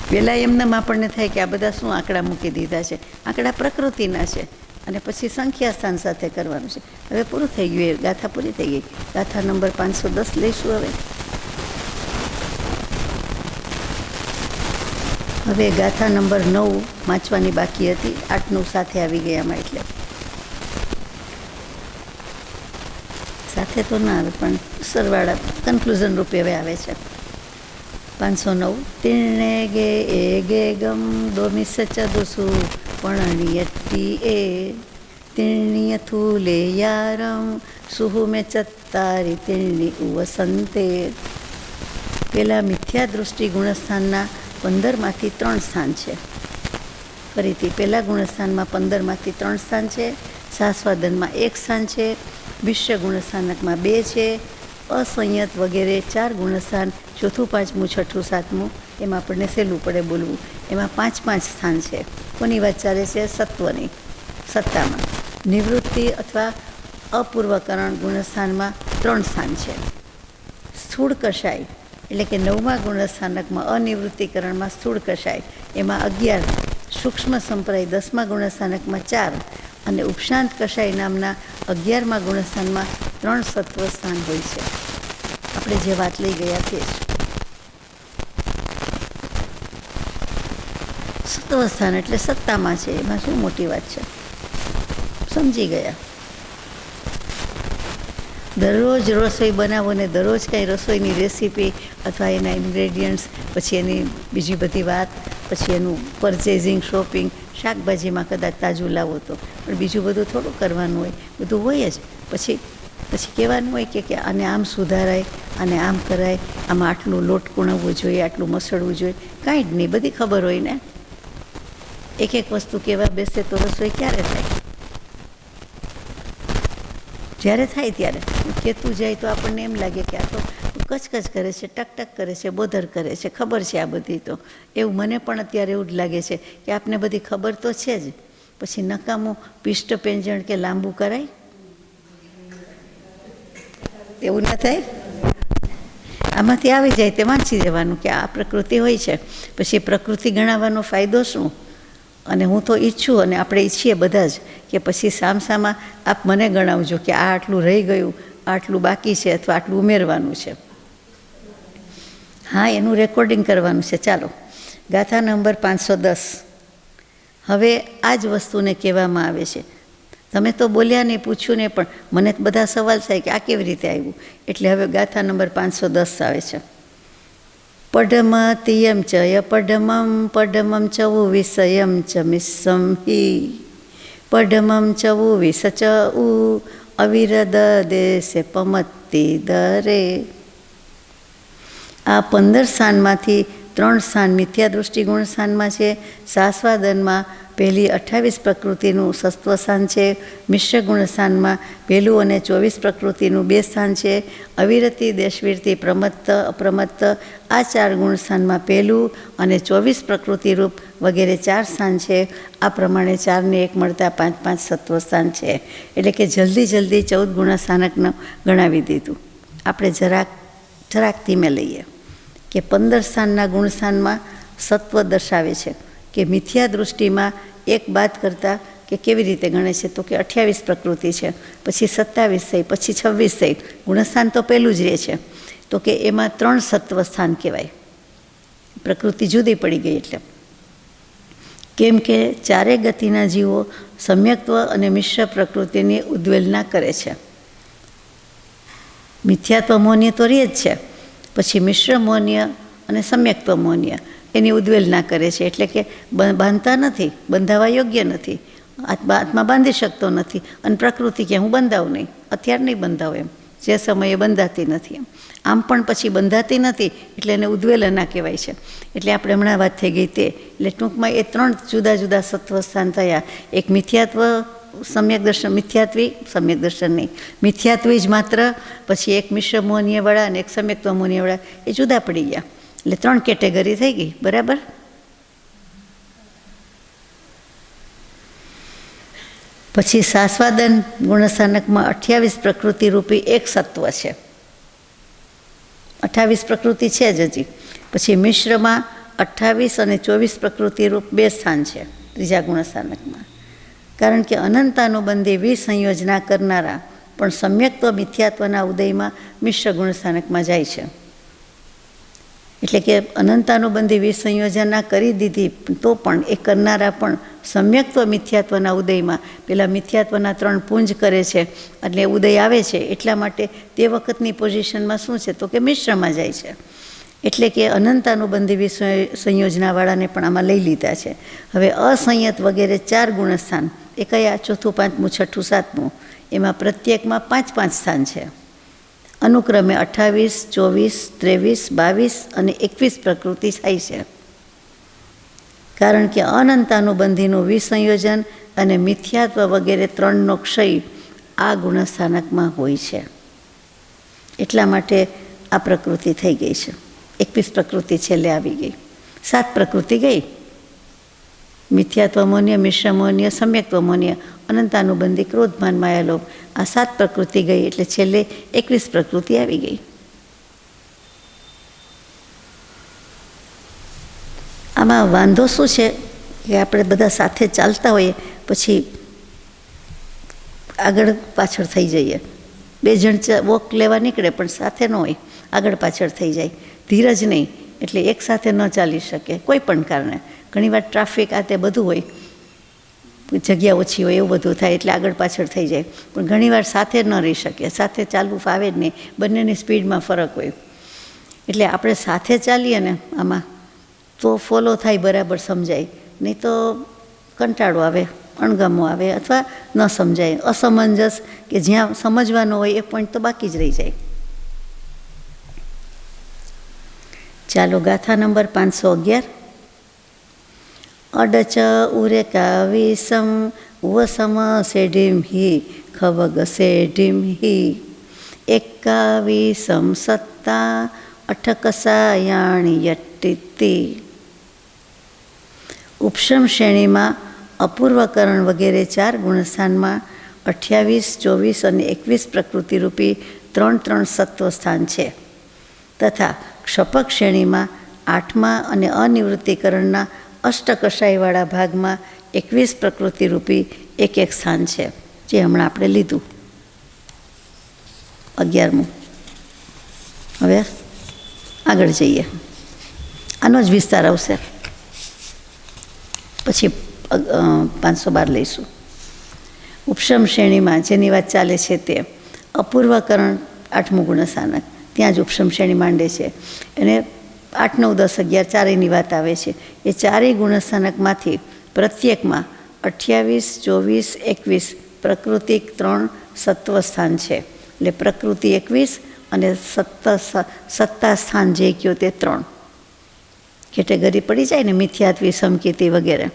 પહેલાં એમનેમ આપણને થાય કે આ બધા શું આંકડા મૂકી દીધા છે, આંકડા પ્રકૃતિના છે, અને પછી સંખ્યા સ્થાન સાથે કરવાનું છે. હવે પૂરું થઈ ગયું, એ ગાથા પૂરી થઈ ગઈ. ગાથા નંબર 510 લઈશું. હવે ગાથા નંબર 9 વાંચવાની બાકી હતી, 8, 9 સાથે આવી ગયામાં, એટલે સાથે તો ના આવે પણ સરવાળા કન્ક્લુઝન રૂપે હવે આવે છે. 509 તિર્ણે ગે એ ગે ગમ દોમિસ ચદુસુ પણણિયટ્ટી એ તિર્ણીય થૂલે યારમ સુહુ મે ચત્તારી તિર્ણી ઉવસંતે. પેલા મિથ્યા દૃષ્ટિ ગુણસ્થાનના 15માંથી 3 સ્થાન છે. ફરીથી પહેલા ગુણસ્થાનમાં 15માંથી 3 સ્થાન છે, શાસ્વાદનમાં 1 સ્થાન છે, વિશ્વ ગુણસ્થાનકમાં 2 છે, અસંયત વગેરે 4 ગુણસ્થાન, 4થું, 5મું, 6ઠું, 7મું, એમાં આપણને સહેલું પડે બોલવું. એમાં 5 સ્થાન છે. કોની વાત ચાલે છે? સત્વની, સત્તામાં. નિવૃત્તિ અથવા અપૂર્વકરણ ગુણસ્થાનમાં 3 સ્થાન છે. સ્થૂળ કષાય એટલે કે 9મા ગુણસ્થાનકમાં અનિવૃત્તિકરણમાં સ્થૂળ કષાય, એમાં 11, સૂક્ષ્મ સંપ્રાય 10મા ગુણસ્થાનકમાં 4, અને ઉપશાંત કષાય નામના 11મા ગુણસ્થાનમાં 3 સત્વ સ્થાન હોય છે. આપણે જે વાત લઈ ગયા તે જ સત્વ સ્થાન એટલે સત્તામાં છે, એમાં શું મોટી વાત છે, સમજી ગયા. દરરોજ રસોઈ બનાવો ને દરરોજ કાંઈ રસોઈની રેસીપી અથવા એના ઇન્ગ્રેડિયન્ટ્સ, પછી એની બીજી બધી વાત, પછી એનું પરચેઝિંગ, શોપિંગ, શાકભાજીમાં કદાચ તાજું લાવો તો, પણ બીજું બધું થોડું કરવાનું હોય, બધું હોય જ. પછી કહેવાનું હોય કે આને આમ સુધારાય, આને આમ કરાય, આમાં આટલું લોટ કૂણવવું જોઈએ, આટલું મસળવું જોઈએ, કાંઈ જ નહીં, બધી ખબર હોય ને. એક વસ્તુ કહેવા બેસે તો રસોઈ ક્યારે થાય? જ્યારે થાય ત્યારે. કહેતું જાય તો આપણને એમ લાગે કે આ તો કચકચ કરે છે, ટકટક કરે છે, બોધર કરે છે, ખબર છે આ બધી. તો એવું મને પણ અત્યારે એવું જ લાગે છે કે આપને બધી ખબર તો છે જ, પછી નકામું પિષ્ટ પેંજણ કે લાંબુ કરાય, એવું ના થાય. આમાંથી આવી જાય તે વાંચી દેવાનું કે આ પ્રકૃતિ હોય છે. પછી પ્રકૃતિ ગણાવવાનો ફાયદો શું? અને હું તો ઈચ્છું, અને આપણે ઈચ્છીએ બધા જ, કે પછી સામસામા આપ મને ગણાવજો કે આ આટલું રહી ગયું, આટલું બાકી છે, અથવા આટલું ઉમેરવાનું છે. હા, એનું રેકોર્ડિંગ કરવાનું છે. ચાલો, ગાથા નંબર 510. હવે આ જ વસ્તુને કહેવામાં આવે છે. તમે તો બોલ્યા નહીં, પૂછ્યું નહીં, પણ મને બધા સવાલ થાય કે આ કેવી રીતે આવ્યું. એટલે હવે ગાથા નંબર 510 આવે છે. પઢમતિયમ ચ પઢમમ પઢમમ ચવુ વિષયમ ચ મિસ્સમ હિ પઢમમ ચવુ વિષ ચ ઉ અવિરદ દેશે પમત્તિ દરે. આ 15 સ્થાનમાંથી 3 સ્થાન મિથ્યા દૃષ્ટિ ગુણ સ્થાનમાં છે. સાસ્વાદનમાં પહેલી 28 પ્રકૃતિનું સત્વ સ્થાન છે. મિશ્ર ગુણ સ્થાનમાં પહેલું અને 24 પ્રકૃતિનું 2 સ્થાન છે. અવિરતિ, દેશવીરતિ, પ્રમત્ત, અપ્રમત્ત આ 4 ગુણ સ્થાનમાં પહેલું અને 24 પ્રકૃતિરૂપ વગેરે 4 સ્થાન છે. આ પ્રમાણે 4 ને 1 મળતા 5 સત્વ સ્થાન છે. એટલે કે જલ્દી 14 ગુણસ્થાનકનું ગણાવી દીધું. આપણે જરાક ધીમે લઈએ કે 15 સ્થાનના ગુણસ્થાનમાં સત્વ દર્શાવે છે કે મિથ્યા દૃષ્ટિમાં એક બાદ કરતાં કે કેવી રીતે ગણે છે તો કે 28 પ્રકૃતિ છે, પછી 27 થઈ, પછી 26 થઈ. ગુણસ્થાન તો પહેલું જ રહે છે તો કે એમાં 3 સત્વ સ્થાન કહેવાય. પ્રકૃતિ જુદી પડી ગઈ એટલે. કેમ કે 4 ગતિના જીવો સમ્યક્ત્વ અને મિશ્ર પ્રકૃતિની ઉદ્વેલના કરે છે. મિથ્યાત્વ મૌન્ય તો રહે જ છે, પછી મિશ્ર મૌન્ય અને સમ્યક્ત્વ મૌન્ય એની ઉદ્વેલના કરે છે. એટલે કે બાંધતા નથી, બંધાવા યોગ્ય નથી, આત્મા બાંધી શકતો નથી. અને પ્રકૃતિ કે હું બંધાવું નહીં, અત્યારે નહીં બંધાવું એમ, જે સમયે બંધાતી નથી એમ. આમ પણ પછી બંધાતી નથી એટલે એને ઉદ્વેલના કહેવાય છે. એટલે આપણે હમણાં વાત થઈ ગઈ તે. એટલે ટૂંકમાં એ 3 જુદા જુદા સત્વ સ્થાન થયા. એક મિથ્યાત્વ સમ્યક દર્શન, મિથ્યાત્વી સમ્યક દર્શન નહીં, મિથ્યાત્વી જ માત્ર, પછી એક મિશ્ર મૌન્યવાળા અને એક સમ્યક્ત્વ મૌન્યવાળા એ જુદા પડી ગયા. એટલે 3 કેટેગરી થઈ ગઈ. બરાબર. પછી સાસ્વાદન ગુણસ્થાનકમાં 28 પ્રકૃતિ રૂપી એક સત્વ છે. 28 પ્રકૃતિ છે જ હજી. પછી મિશ્રમાં 28 અને 24 પ્રકૃતિ રૂપ 2 સ્થાન છે ત્રીજા ગુણસ્થાનકમાં. કારણ કે અનંતાનુબંધી વિસંયોજના કરનારા પણ સમ્યક્ત્વ મિથ્યાત્વના ઉદયમાં મિશ્ર ગુણસ્થાનકમાં જાય છે. એટલે કે અનંતાનુબંધી વિસંયોજના કરી દીધી તો પણ એ કરનારા પણ સમ્યક્ત્વ મિથ્યાત્વના ઉદયમાં પેલા મિથ્યાત્વના 3 પુંજ કરે છે એટલે ઉદય આવે છે. એટલા માટે તે વખતની પોઝિશનમાં શું છે તો કે મિશ્રમાં જાય છે. એટલે કે અનંતાનુબંધી વિસંયોજનાવાળાને પણ આમાં લઈ લીધા છે. હવે અસંયત વગેરે 4 ગુણસ્થાન એ કયા? 4, 5, 6, 7. એમાં પ્રત્યેકમાં 5 સ્થાન છે. અનુક્રમે 28, 24, 23, 22 અને 21 પ્રકૃતિ થાય છે. કારણ કે અનંતાનુબંધીનું વિસંયોજન અને મિથ્યાત્વ વગેરે 3નો ક્ષય આ ગુણસ્થાનકમાં હોય છે. એટલા માટે આ પ્રકૃતિ થઈ ગઈ છે. 21 પ્રકૃતિ છેલ્લે આવી ગઈ. 7 પ્રકૃતિ ગઈ. મિથ્યાત્વ મૌન્ય, મિશ્ર મૌન્ય, સમ્યક્ત્વ મૌન્ય, અનંતાનુબંધી, ક્રોધમાન, માયાલોભ આ 7 પ્રકૃતિ ગઈ. એટલે છેલ્લે 21 પ્રકૃતિ આવી ગઈ. આમાં વાંધો શું છે કે આપણે બધા સાથે ચાલતા હોઈએ પછી આગળ પાછળ થઈ જઈએ. 2 જણ વોક લેવા નીકળે પણ સાથે ન હોય, આગળ પાછળ થઈ જાય. ધીરજ નહીં એટલે એક સાથે ન ચાલી શકે કોઈ પણ કારણે. ઘણીવાર ટ્રાફિક આ તે બધું હોય, જગ્યા ઓછી હોય, એવું બધું થાય એટલે આગળ પાછળ થઈ જાય. પણ ઘણીવાર સાથે ન રહી શકે, સાથે ચાલવું ફાવે જ નહીં, બંનેની સ્પીડમાં ફરક હોય. એટલે આપણે સાથે ચાલીએ ને આમાં તો ફોલો થાય, બરાબર સમજાય. નહીં તો કંટાળો આવે, અણગમો આવે અથવા ન સમજાય, અસમંજસ કે જ્યાં સમજવાનો હોય એ પોઈન્ટ તો બાકી જ રહી જાય. ચાલો ગાથા નંબર 511. અડચ ઉરેકા વિષમ વસમ સેઢીમ હિ ખવગ સેઢીમ હિ એકાવીસમ સત્તા અઠકસાયાણી યટ્ટિતિ. ઉપશમ શ્રેણીમાં અપૂર્વકરણ વગેરે 4 ગુણસ્થાનમાં 28, 24 અને 21 પ્રકૃતિરૂપી 3 સત્વ સ્થાન છે. તથા ક્ષપક શ્રેણીમાં 8મા અને અનિવૃત્તિકરણના અષ્ટકષાયવાળા ભાગમાં 21 પ્રકૃતિરૂપી 1 સ્થાન છે, જે હમણાં આપણે લીધું 11મું. હવે આગળ જઈએ, આનો જ વિસ્તાર આવશે, પછી 512 લઈશું. ઉપશમ શ્રેણીમાં જેની વાત ચાલે છે તે અપૂર્વકરણ 8મું ગુણસ્થાનક, ત્યાં જ ઉપશમ શ્રેણી માંડે છે. અને 8, 9, 10, 11 ચારેયની વાત આવે છે. એ ચારેય ગુણસ્થાનકમાંથી પ્રત્યેકમાં 28, 24, 21 પ્રકૃતિક 3 સત્વ સ્થાન છે. એટલે પ્રકૃતિ 21 અને સત્તા સ્થાન જે કહ્યું તે 3 કેટેગરી પડી જાય ને, મિથ્યાત્વી, સમકીર્તિ વગેરે.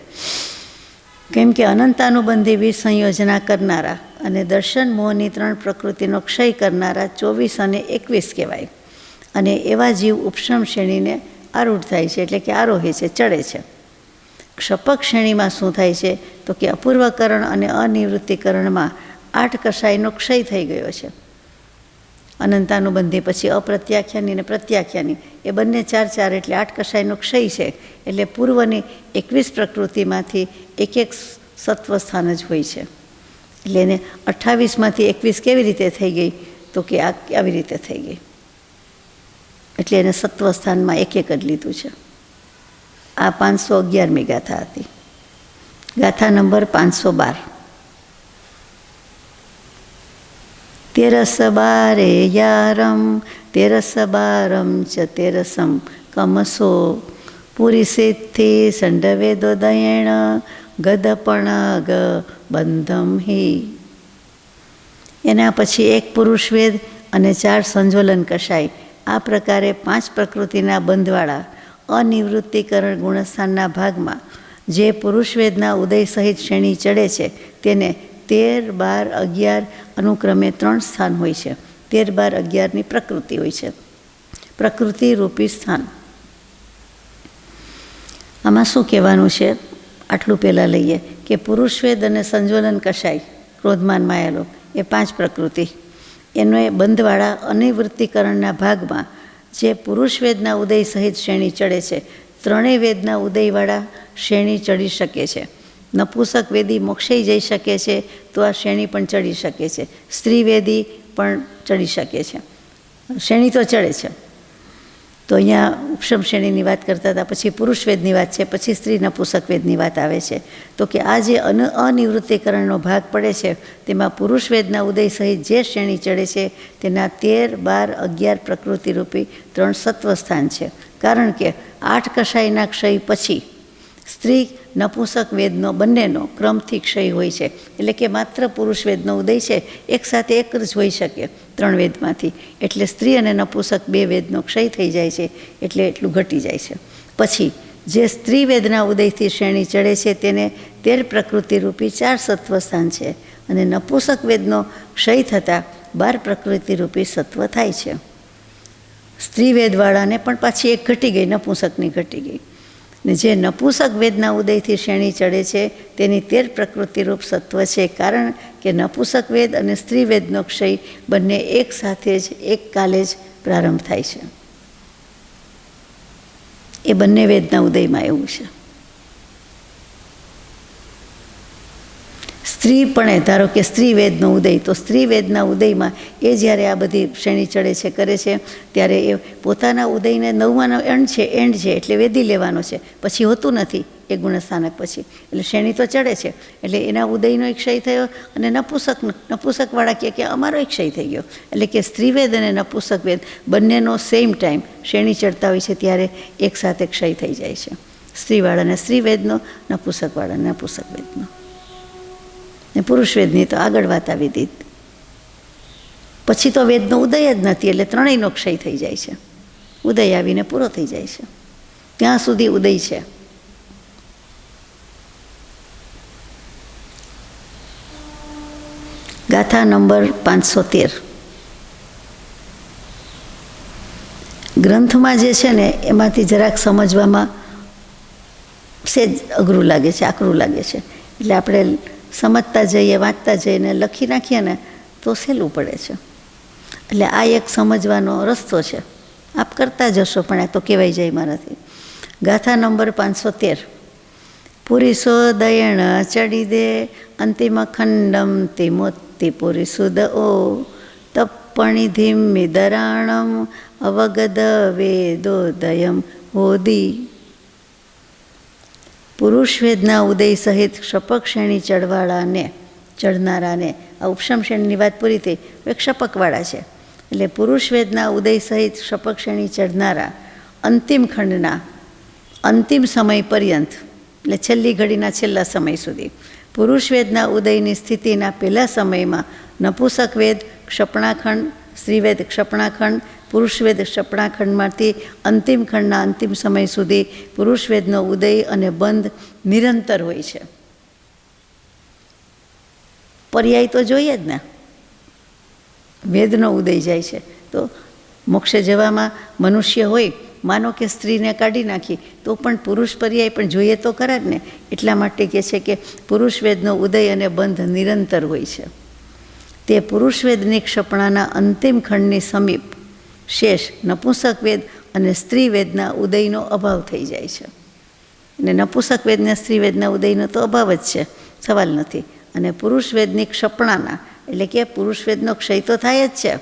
કેમ કે અનંતાનુબંધી વિસંયોજના કરનારા અને દર્શન મોહની 3 પ્રકૃતિનો ક્ષય કરનારા 24 અને 21 કહેવાય. અને એવા જીવ ઉપશમ શ્રેણીને આરૂઢ થાય છે, એટલે કે આરોહે છે, ચડે છે. ક્ષપક શ્રેણીમાં શું થાય છે તો કે અપૂર્વકરણ અને અનિવૃત્તિકરણમાં 8 કષાયનો ક્ષય થઈ ગયો છે. અનંતાનુબંધી પછી અપ્રત્યાખ્યાની અને પ્રત્યાખ્યાની એ બંને 4 એટલે 8 કષાયનો ક્ષય છે. એટલે પૂર્વની 21 પ્રકૃતિમાંથી એક સત્વ સ્થાન જ હોય છે. એટલે એને 28માંથી 21 કેવી રીતે થઈ ગઈ તો કે આ આવી રીતે થઈ ગઈ. એટલે એને સત્વ સ્થાનમાં એક જ લીધું છે. આ 511મી ગાથા હતી. ગાથા નંબર 512. તેરસ બારે યારમ તેરસ બારમ ચ તેરસમ કમસો પુરીસેથી સંડવેદોદયણ ગદપણ ગ બંધમ હિ. એના પછી 1 પુરુષવેદ અને 4 સંજોલન કષાય. આ પ્રકારે 5 પ્રકૃતિના બંધવાળા અનિવૃત્તિકરણ ગુણસ્થાનના ભાગમાં જે પુરુષવેદના ઉદય સહિત શ્રેણી ચડે છે તેને 13, 12, 11 અનુક્રમે 3 સ્થાન હોય છે. 13, 12, 11ની પ્રકૃતિ હોય છે. પ્રકૃતિ રૂપી સ્થાન. આમાં શું કહેવાનું છે આટલું પહેલાં લઈએ કે પુરુષવેદ અને સંજોલન કષાય ક્રોધમાન માયાલો એ 5 પ્રકૃતિ એનો એ બંધવાળા અનિવૃત્તિકરણના ભાગમાં જે પુરુષવેદના ઉદય સહિત શ્રેણી ચડે છે, 3 વેદના ઉદયવાળા શ્રેણી ચડી શકે છે. નપુસક વેદી મોક્ષે જઈ શકે છે તો આ શ્રેણી પણ ચડી શકે છે. સ્ત્રી વેદી પણ ચડી શકે છે. શ્રેણી તો ચડે છે. તો અહીંયા ઉપશમ શ્રેણીની વાત કરતા હતા, પછી પુરુષ વેદની વાત છે, પછી સ્ત્રી નપુસક વેદની વાત આવે છે. તો કે આ જે અનિવૃત્તિકરણનો ભાગ પડે છે તેમાં પુરુષ વેદના ઉદય સહિત જે શ્રેણી ચડે છે તેના 13, 12, 11 પ્રકૃતિરૂપી 3 સત્વ સ્થાન છે. કારણ કે 8 કષાયના ક્ષય પછી સ્ત્રી નપુસક વેદનો બંનેનો ક્રમથી ક્ષય હોય છે. એટલે કે માત્ર પુરુષ વેદનો ઉદય છે એક સાથે એક જ હોઈ શકે 3 વેદમાંથી. એટલે સ્ત્રી અને નપુસક 2 વેદનો ક્ષય થઈ જાય છે, એટલે એટલું ઘટી જાય છે. પછી જે સ્ત્રી વેદના ઉદયથી શ્રેણી ચડે છે તેને 13 પ્રકૃતિરૂપી 4 સત્વ સ્થાન છે. અને નપુસક વેદનો ક્ષય થતાં 12 પ્રકૃતિરૂપી સત્વ થાય છે. સ્ત્રી વેદવાળાને પણ પાછી એક ઘટી ગઈ, નપુસકની ઘટી ગઈ. ને જે નપુસક વેદના ઉદયથી શ્રેણી ચડે છે તેની 13 પ્રકૃતિરૂપ સત્વ છે. કારણ કે નપુસક વેદ અને સ્ત્રી વેદનો ક્ષય બંને એક સાથે જ એક કાલે જ પ્રારંભ થાય છે. એ બંને વેદના ઉદયમાં એવું છે. સ્ત્રી પણ ધારો કે સ્ત્રી વેદનો ઉદય, તો સ્ત્રી વેદના ઉદયમાં એ જ્યારે આ બધી શ્રેણી ચડે છે કરે છે ત્યારે એ પોતાના ઉદયને 9માનો એન્ડ છે એટલે વેદી લેવાનો છે. પછી હોતું નથી એ ગુણસ્થાનક પછી. એટલે શ્રેણી તો ચડે છે એટલે એના ઉદયનો એક ક્ષય થયો અને નપુસકવાળા કે અમારો એક ક્ષય થઈ ગયો. એટલે કે સ્ત્રી વેદ અને નપુસક વેદ બંનેનો સેમ ટાઈમ શ્રેણી ચડતા હોય છે ત્યારે એક સાથે ક્ષય થઈ જાય છે. સ્ત્રીવાળાને સ્ત્રી વેદનો, નપુસકવાળાને નપુસક વેદનો. ને પુરુષ વેદની તો આગળ વાત આવી દીધી. પછી તો વેદનો ઉદય જ નથી એટલે 3યનો ક્ષય થઈ જાય છે. ઉદય આવીને પૂરો થઈ જાય છે. ત્યાં સુધી ઉદય છે. ગાથા નંબર 513. ગ્રંથમાં જે છે ને એમાંથી જરાક સમજવામાં સેજ અઘરું લાગે છે, આકરું લાગે છે. એટલે આપણે સમજતા જઈએ, વાંચતા જઈએ, લખી નાખીએ ને તો સહેલું પડે છે. એટલે આ એક સમજવાનો રસ્તો છે. આપ કરતા જશો પણ આ તો કહેવાય જાય મારાથી. ગાથા નંબર 513. પુરીસોદયણ ચડી દે અંતિમ ખંડમ તિમોત્તિ પુરીસુદ ઓ તપ્પણિધિમ મિદરાણમ અવગદ વેદોદયમ હોદી. પુરુષ વેદના ઉદય સહિત ક્ષપક શ્રેણી ચડનારાને આ ઉપશમ શ્રેણીની વાત પૂરી થઈ. હવે ક્ષપકવાળા છે એટલે પુરુષ વેદના ઉદય સહિત ક્ષપક શ્રેણી ચડનારા અંતિમ ખંડના અંતિમ સમય પર્યંત એટલે છેલ્લી ઘડીના છેલ્લા સમય સુધી. પુરુષ વેદના ઉદયની સ્થિતિના પહેલા સમયમાં નપુંસક વેદ ક્ષપણાખંડ, સ્ત્રીવેદ ક્ષપણાખંડ, પુરુષવેદ ક્ષપણાખંડમાંથી અંતિમ ખંડના અંતિમ સમય સુધી પુરુષ વેદનો ઉદય અને બંધ નિરંતર હોય છે. પર્યાય તો જોઈએ જ ને. વેદનો ઉદય જાય છે તો મોક્ષે જવામાં મનુષ્ય હોય, માનો કે સ્ત્રીને કાઢી નાખી તો પણ પુરુષ પર્યાય પણ જોઈએ તો ખરા જ ને. એટલા માટે કહે છે કે પુરુષ વેદનો ઉદય અને બંધ નિરંતર હોય છે. તે પુરુષ વેદની ક્ષપણાના અંતિમ ખંડની સમીપ શેષ નપુંસક વેદ અને સ્ત્રી વેદના ઉદયનો અભાવ થઈ જાય છે. અને નપુંસક વેદના સ્ત્રી વેદના ઉદયનો તો અભાવ જ છે, સવાલ નથી. અને પુરુષ વેદની ક્ષપણાના એટલે કે પુરુષ વેદનો ક્ષય તો થાય જ છે,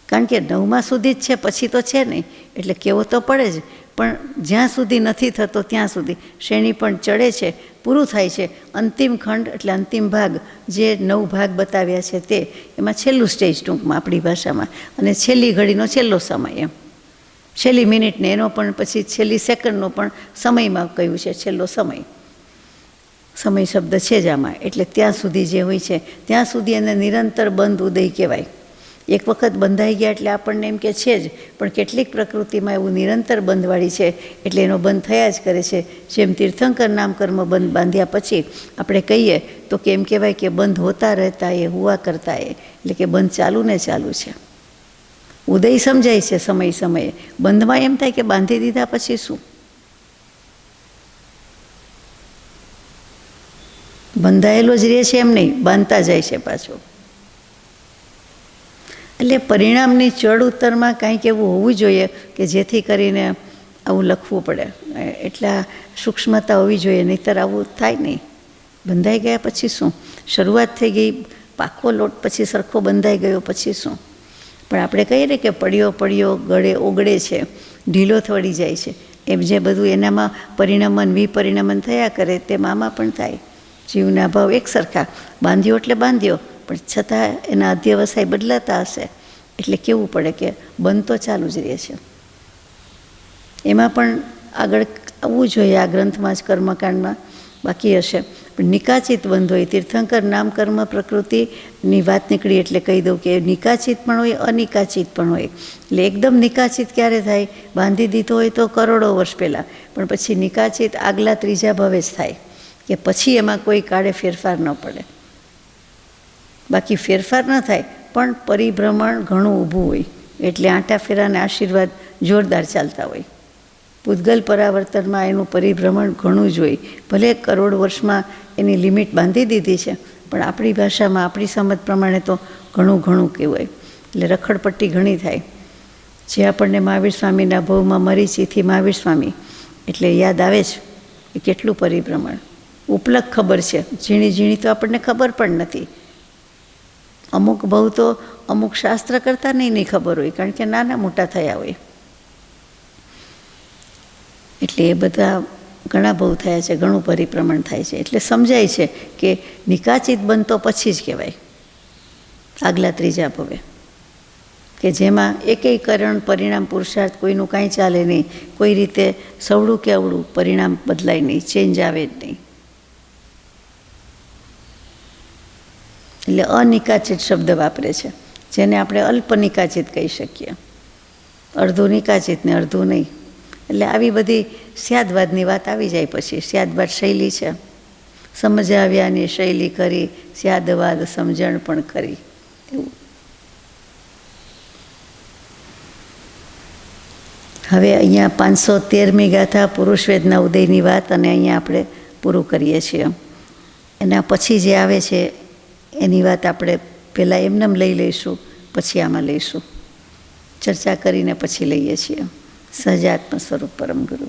કારણ કે 9મા સુધી જ છે, પછી તો છે નહીં, એટલે કહેવો તો પડે જ. પણ જ્યાં સુધી નથી થતો ત્યાં સુધી શ્રેણી પણ ચડે છે, પૂરું થાય છે. અંતિમ ખંડ એટલે અંતિમ ભાગ, જે 9 ભાગ બતાવ્યા છે તે, એમાં છેલ્લું સ્ટેજ ટૂંકમાં આપણી ભાષામાં, અને છેલ્લી ઘડીનો છેલ્લો સમય, એમ છેલ્લી મિનિટને એનો પણ પછી છેલ્લી સેકન્ડનો પણ સમયમાં કહ્યું છે છેલ્લો સમય. સમય શબ્દ છે જ આમાં. એટલે ત્યાં સુધી જે હોય છે ત્યાં સુધી એને નિરંતર બંધ ઉદય કહેવાય. એક વખત બંધાઈ ગયા એટલે આપણને એમ કે છે જ, પણ કેટલીક પ્રકૃતિમાં એવું નિરંતર બંધવાળી છે એટલે એનો બંધ થયા જ કરે છે. જેમ તીર્થંકર નામકર્મ બંધ બાંધ્યા પછી આપણે કહીએ તો કે એમ કહેવાય કે બંધ હોતા રહેતા એ હુઆ કરતા એ, એટલે કે બંધ ચાલુ ને ચાલુ છે. ઉદય સમજાય છે સમય સમયે, બંધમાં એમ થાય કે બાંધી દીધા પછી શું, બંધાયેલો જ રહે છે એમ નહીં, બાંધતા જાય છે પાછો. એટલે પરિણામની ચડ ઉત્તરમાં કાંઈક એવું હોવું જોઈએ કે જેથી કરીને આવું લખવું પડે, એટલા સૂક્ષ્મતા હોવી જોઈએ, નહીંતર આવું થાય નહીં. બંધાઈ ગયા પછી શું, શરૂઆત થઈ ગઈ, પાકો લોટ પછી સરખો બંધાઈ ગયો પછી શું. પણ આપણે કહીએ ને કે પડ્યો પડ્યો ગળે ઓગળે છે, ઢીલો થડી જાય છે, એમ જે બધું એનામાં પરિણમન વિપરિણમન થયા કરે તેમ આમાં પણ થાય. જીવના ભાવ એક સરખા, બાંધ્યો એટલે બાંધ્યો, પણ છતાં એના અધ્યવસાય બદલાતા હશે, એટલે કેવું પડે કે બંધ તો ચાલુ જ રહે છે. એમાં પણ આગળ આવવું જોઈએ આ ગ્રંથમાં જ, કર્મકાંડમાં બાકી હશે. પણ નિકાચિત બંધ હોય, તીર્થંકર નામ કર્મ પ્રકૃતિની વાત નીકળી એટલે કહી દઉં કે નિકાચિત પણ હોય, અનિકાચિત પણ હોય. એટલે એકદમ નિકાચિત ક્યારે થાય, બાંધી દીધો હોય તો કરોડો વર્ષ પહેલાં, પણ પછી નિકાચિત આગલા ત્રીજા ભવે જ થાય, કે પછી એમાં કોઈ કાળે ફેરફાર ન પડે. બાકી ફેરફાર ન થાય પણ પરિભ્રમણ ઘણું ઊભું હોય, એટલે આંટા ફેરાને આશીર્વાદ જોરદાર ચાલતા હોય. પૂતગલ પરાવર્તનમાં એનું પરિભ્રમણ ઘણું જ હોય. ભલે કરોડ વર્ષમાં એની લિમિટ બાંધી દીધી છે, પણ આપણી ભાષામાં આપણી સમજ પ્રમાણે તો ઘણું ઘણું કહેવાય. એટલે રખડપટ્ટી ઘણી થાય. જે આપણને મહાવીર સ્વામીના ભવમાં મરીચીથી મહાવીર સ્વામી એટલે યાદ આવે જ એ કેટલું પરિભ્રમણ. ઉપલક ખબર છે, ઝીણી ઝીણી તો આપણને ખબર પણ નથી. અમુક ભવ તો અમુક શાસ્ત્ર કરતાં નહીં ખબર હોય, કારણ કે નાના મોટા થયા હોય. એટલે એ બધા ઘણા ભવ થયા છે, ઘણું પરિભ્રમણ થાય છે. એટલે સમજાય છે કે નિકાચિત બનતો પછી જ કહેવાય આગલા ત્રીજા ભવે, કે જેમાં એકેય કરણ પરિણામ પુરુષાર્થ કોઈનું કાંઈ ચાલે નહીં, કોઈ રીતે સવડું કે અવળું પરિણામ બદલાય નહીં, ચેન્જ આવે જ નહીં. એટલે અનિકાચિત શબ્દ વાપરે છે, જેને આપણે અલ્પ નિકાચિત કહી શકીએ. અડધું નિકાચિત ને અડધું નહીં. એટલે આવી બધી સ્યાદવાદની વાત આવી જાય પછી. સ્યાદવાદ શૈલી છે, સમજાવ્યાની શૈલી કરી, સ્યાદવાદ સમજણ પણ કરી. એવું હવે અહીંયા 513મી ગાથા પુરુષવેદના ઉદયની વાત, અને અહીંયા આપણે પૂરું કરીએ છીએ. એના પછી જે આવે છે એની વાત આપણે પહેલાં એમનેમ લઈ લઈશું, પછી આમાં લઈશું. ચર્ચા કરીને પછી લઈએ છીએ. સહજાત્મ સ્વરૂપ પરમ ગુરુ.